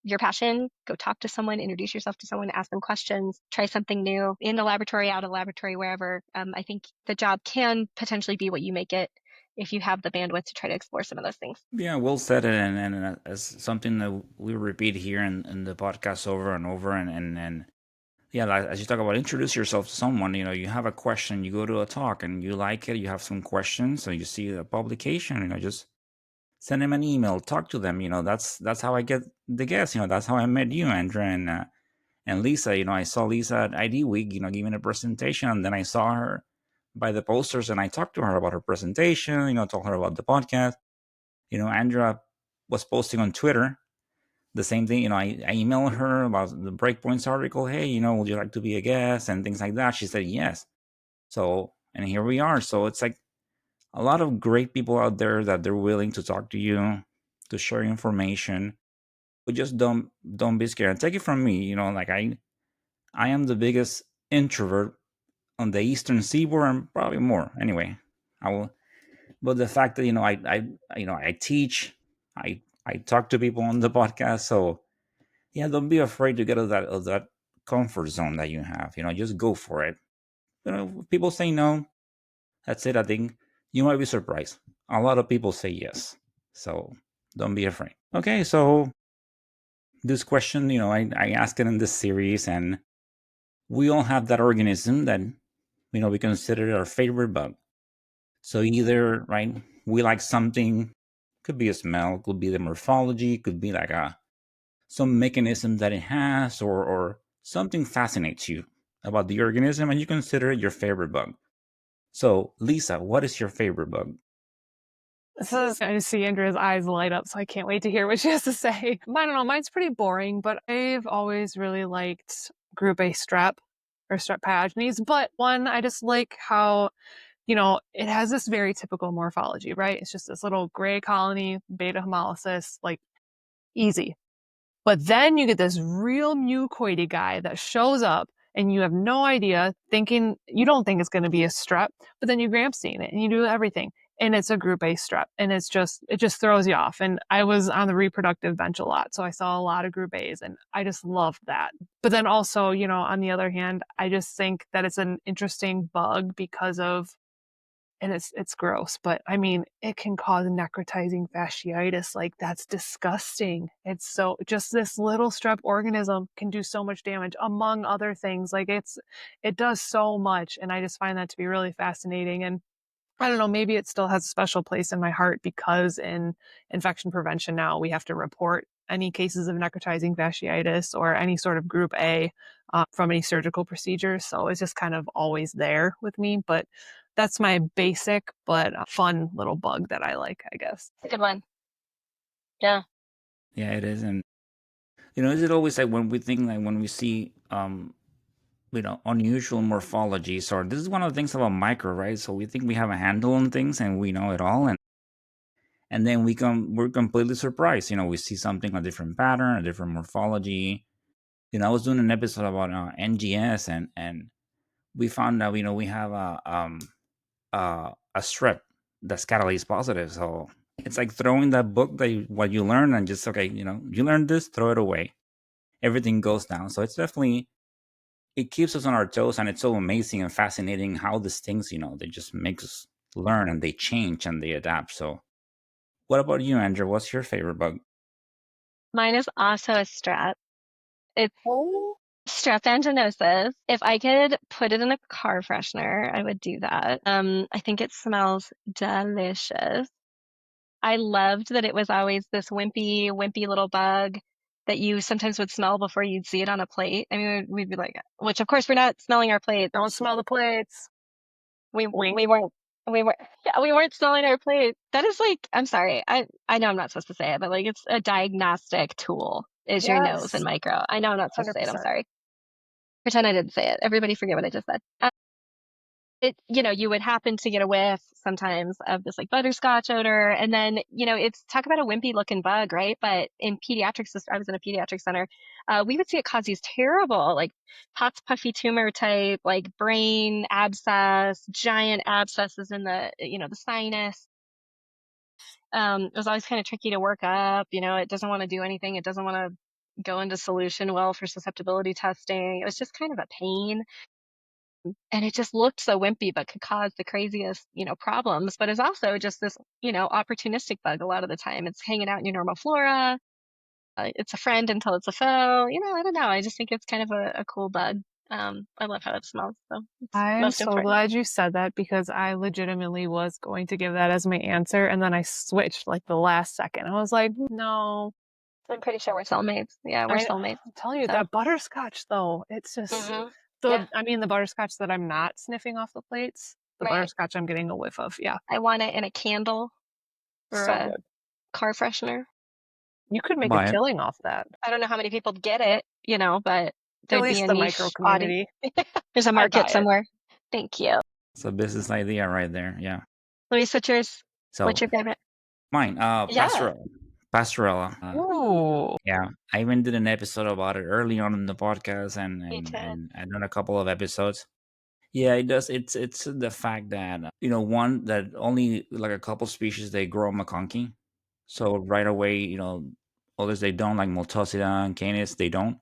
your passion, go talk to someone, introduce yourself to someone, ask them questions, try something new in the laboratory, out of laboratory, wherever. I think the job can potentially be what you make it if you have the bandwidth to try to explore some of those things. Yeah, well said, and as something that we repeat here in the podcast over and over, and yeah, like, as you talk about introduce yourself to someone, you have a question, you go to a talk and you like it, you have some questions, so you see a publication, just send them an email, talk to them. That's how I get the guests. That's how I met you, Andrea, and Lisa. I saw Lisa at ID Week, giving a presentation, and then I saw her by the posters, and I talked to her about her presentation. Told her about the podcast. Andrea was posting on Twitter the same thing. I emailed her about the Breakpoints article. Hey, would you like to be a guest and things like that? She said yes. So, and here we are. So it's like a lot of great people out there that they're willing to talk to you, to share information, but just don't be scared. And take it from me, like I am the biggest introvert on the Eastern Seaboard and probably more. Anyway, I will. But the fact that I teach, I talk to people on the podcast, so yeah, don't be afraid to get out of that comfort zone that you have. Just go for it. If people say no, that's it. I think you might be surprised. A lot of people say yes, so don't be afraid. Okay, so this question, I ask it in this series, and we all have that organism that we consider our favorite bug. So either right, we like something, could be a smell, could be the morphology, could be like a some mechanism that it has, or something fascinates you about the organism, and you consider it your favorite bug. So, Lisa, what is your favorite bug? I just see Andrea's eyes light up, so I can't wait to hear what she has to say. I don't know, mine's pretty boring, but I've always really liked group A strep or strep pyogenes. But one, I just like how it has this very typical morphology, right? It's just this little gray colony, beta hemolysis, like easy. But then you get this real mucoidy guy that shows up and you have no idea, thinking you don't think it's going to be a strep, but then you Gram-stain it and you do everything. And it's a group A strep. And it just throws you off. And I was on the reproductive bench a lot. So I saw a lot of group A's and I just loved that. But then also, on the other hand, I just think that it's an interesting bug because of, and it's gross, but I mean, it can cause necrotizing fasciitis. Like, that's disgusting. It's so, just this little strep organism can do so much damage, among other things. Like, it does so much. And I just find that to be really fascinating. And I don't know, maybe it still has a special place in my heart because in infection prevention now, we have to report any cases of necrotizing fasciitis or any sort of group A from any surgical procedures. So it's just kind of always there with me. But that's my basic but fun little bug that I like, I guess. Good one. Yeah. Yeah, it is. And is it always like when we think, like when we see unusual morphologies, or this is one of the things about micro, right? So we think we have a handle on things and we know it all, and then we're completely surprised. We see something, a different pattern, a different morphology. I was doing an episode about NGS, and we found out we have a strep that's catalase positive. So it's like throwing that book, what you learn, and just, okay, you learned this, throw it away. Everything goes down. So it's definitely, it keeps us on our toes, and it's so amazing and fascinating how these things, they just make us learn, and they change and they adapt. So what about you, Andrew? What's your favorite bug? Mine is also a strep. It's Oh, strep vaginosis. If I could put it in a car freshener, I would do that. I think it smells delicious. I loved that it was always this wimpy little bug that you sometimes would smell before you'd see it on a plate. I mean, we'd be like, which of course we're not smelling our plates. don't smell the plates. We Wink. we weren't we were yeah, we weren't smelling our plate. That is like, I'm sorry. I know I'm not supposed to say it, but like, it's a diagnostic tool is your nose and Yes, micro. I know I'm not supposed to say it. I'm 100%. sorry. Pretend I didn't say it. Everybody forget what I just said. You would happen to get a whiff sometimes of this like butterscotch odor. And then, it's talk about a wimpy looking bug, right? But in pediatrics, I was in a pediatric center. We would see it cause these terrible, like Pott's puffy tumor type, like brain abscess, giant abscesses in the sinus. It was always kind of tricky to work up. It doesn't want to do anything. It doesn't want to go into solution well for susceptibility testing. It was just kind of a pain. And it just looked so wimpy, but could cause the craziest, problems. But it's also just this, opportunistic bug a lot of the time. It's hanging out in your normal flora. It's a friend until it's a foe. I don't know. I just think it's kind of a cool bug. I love how it smells. So it's I'm most so important. glad you said that because I legitimately was going to give that as my answer. And then I switched like the last second. I was like, no. I'm pretty sure we're soulmates. Yeah, we're I'm soulmates. telling you, So, that butterscotch, though, it's just yeah, the butterscotch that I'm not sniffing off the plates, the right. butterscotch I'm getting a whiff of. Yeah, I want it in a candle or so a good. car freshener. You could make a Buy it. killing off that. I don't know how many people get it, but At there'd be least a the micro niche audience. community. There's a I'd market buy it. somewhere. Thank you. It's a business idea right there. Yeah. Luis, what's yours? So What's your favorite? mine, Yeah, pastorella. Ooh. Yeah, I even did an episode about it early on in the podcast, and me and too. and I've done a couple of episodes. Yeah, it does. It's the fact that one, that only like a couple species they grow McConkey, so right away, others they don't, like Multocida and Canis, they don't.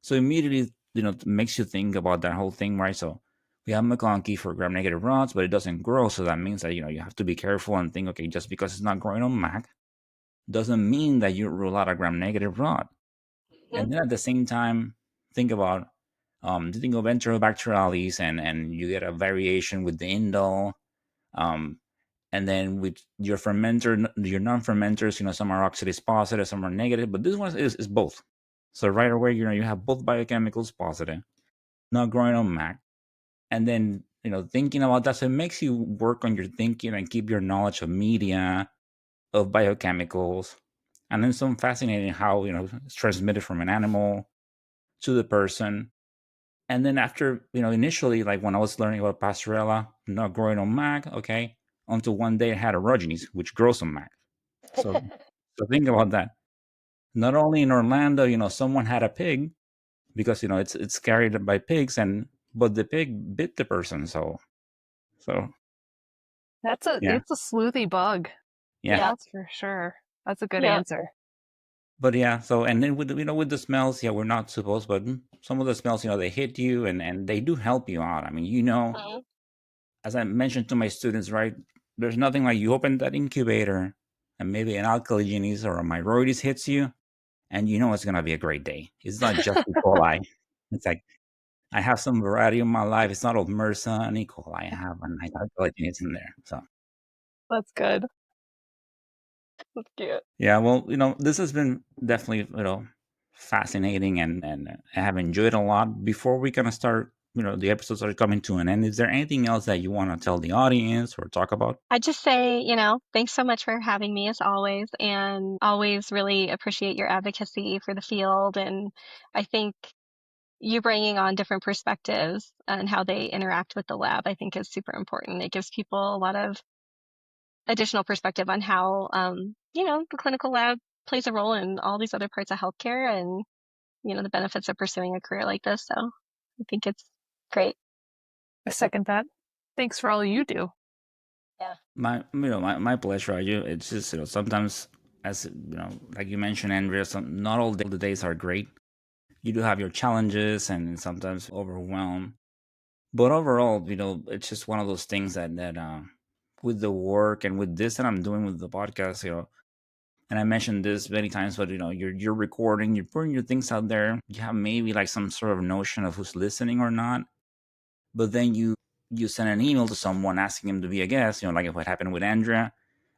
So immediately, it makes you think about that whole thing, right? So we have McConkey for gram-negative rods, but it doesn't grow, so that means that you have to be careful and think, okay, just because it's not growing on Mac doesn't mean that you rule out a gram-negative rod. Mhm. And then at the same time, think about you think of Enterobacterialis, and you get a variation with the indole. Um, and then with your your non-fermenters, some are oxidase positive, some are negative, but this one is both. So right away, you have both biochemicals positive, not growing on MAC. And then, thinking about that, so it makes you work on your thinking and keep your knowledge of media, of biochemicals. And then some fascinating how, it's transmitted from an animal to the person. And then after, initially, like when I was learning about pastorella, not growing on Mac, okay, until one day I had orogenies, which grows on Mac. So, so think about that. Not only in Orlando, someone had a pig because it's carried by pigs, but the pig bit the person. So yeah, It's a sleuthy bug. yeah. Yep. That's for sure. That's a good Yep. answer. But yeah, so and then with the smells, yeah, we're not supposed, but some of the smells, they hit you and they do help you out. I mean, Mhm. as I mentioned to my students, right? There's nothing like you open that incubator and maybe an alkaligenes or a myroides hits you, and it's gonna be a great day. It's not just E. coli. It's like I have some variety in my life. It's not all MRSA and E. coli. I have a nice alkaligenes in there. So That's good. That's cute. yeah, well, this has been definitely, fascinating and I have enjoyed a lot. Before we kind of start, the episodes are coming to an end. Is there anything else that you want to tell the audience or talk about? I just say, thanks so much for having me as always, and always really appreciate your advocacy for the field. And I think you bringing on different perspectives and how they interact with the lab, I think is super important. It gives people a lot of additional perspective on how, the clinical lab plays a role in all these other parts of healthcare and, the benefits of pursuing a career like this. So I think it's great. I second that. Thanks for all you do. Yeah. My pleasure. It's just sometimes, as like you mentioned, Andrea, not all the days are great. You do have your challenges and sometimes overwhelmed. But overall, it's just one of those things that with the work and with this that I'm doing with the podcast, and I mentioned this many times, but you're recording, you're putting your things out there. You have maybe like some sort of notion of who's listening or not, but then you send an email to someone asking him to be a guest, like what happened with Andrea,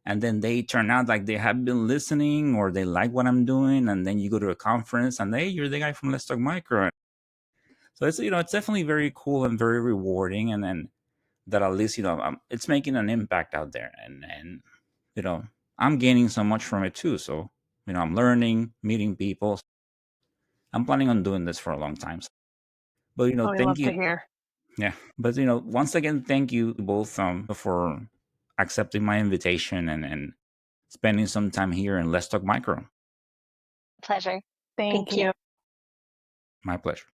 and then they turn out like they have been listening or they like what I'm doing, and then you go to a conference and hey, you're the guy from Let's Talk Micro. So it's definitely very cool and very rewarding, and then that at least it's making an impact out there, and you know I'm gaining so much from it too. So I'm learning, meeting people. I'm planning on doing this for a long time. But Oh, I thank love to you. hear. Yeah. But once again, thank you both for accepting my invitation and spending some time here in Let's Talk Micro. Pleasure. Thank Thank you. you. My pleasure.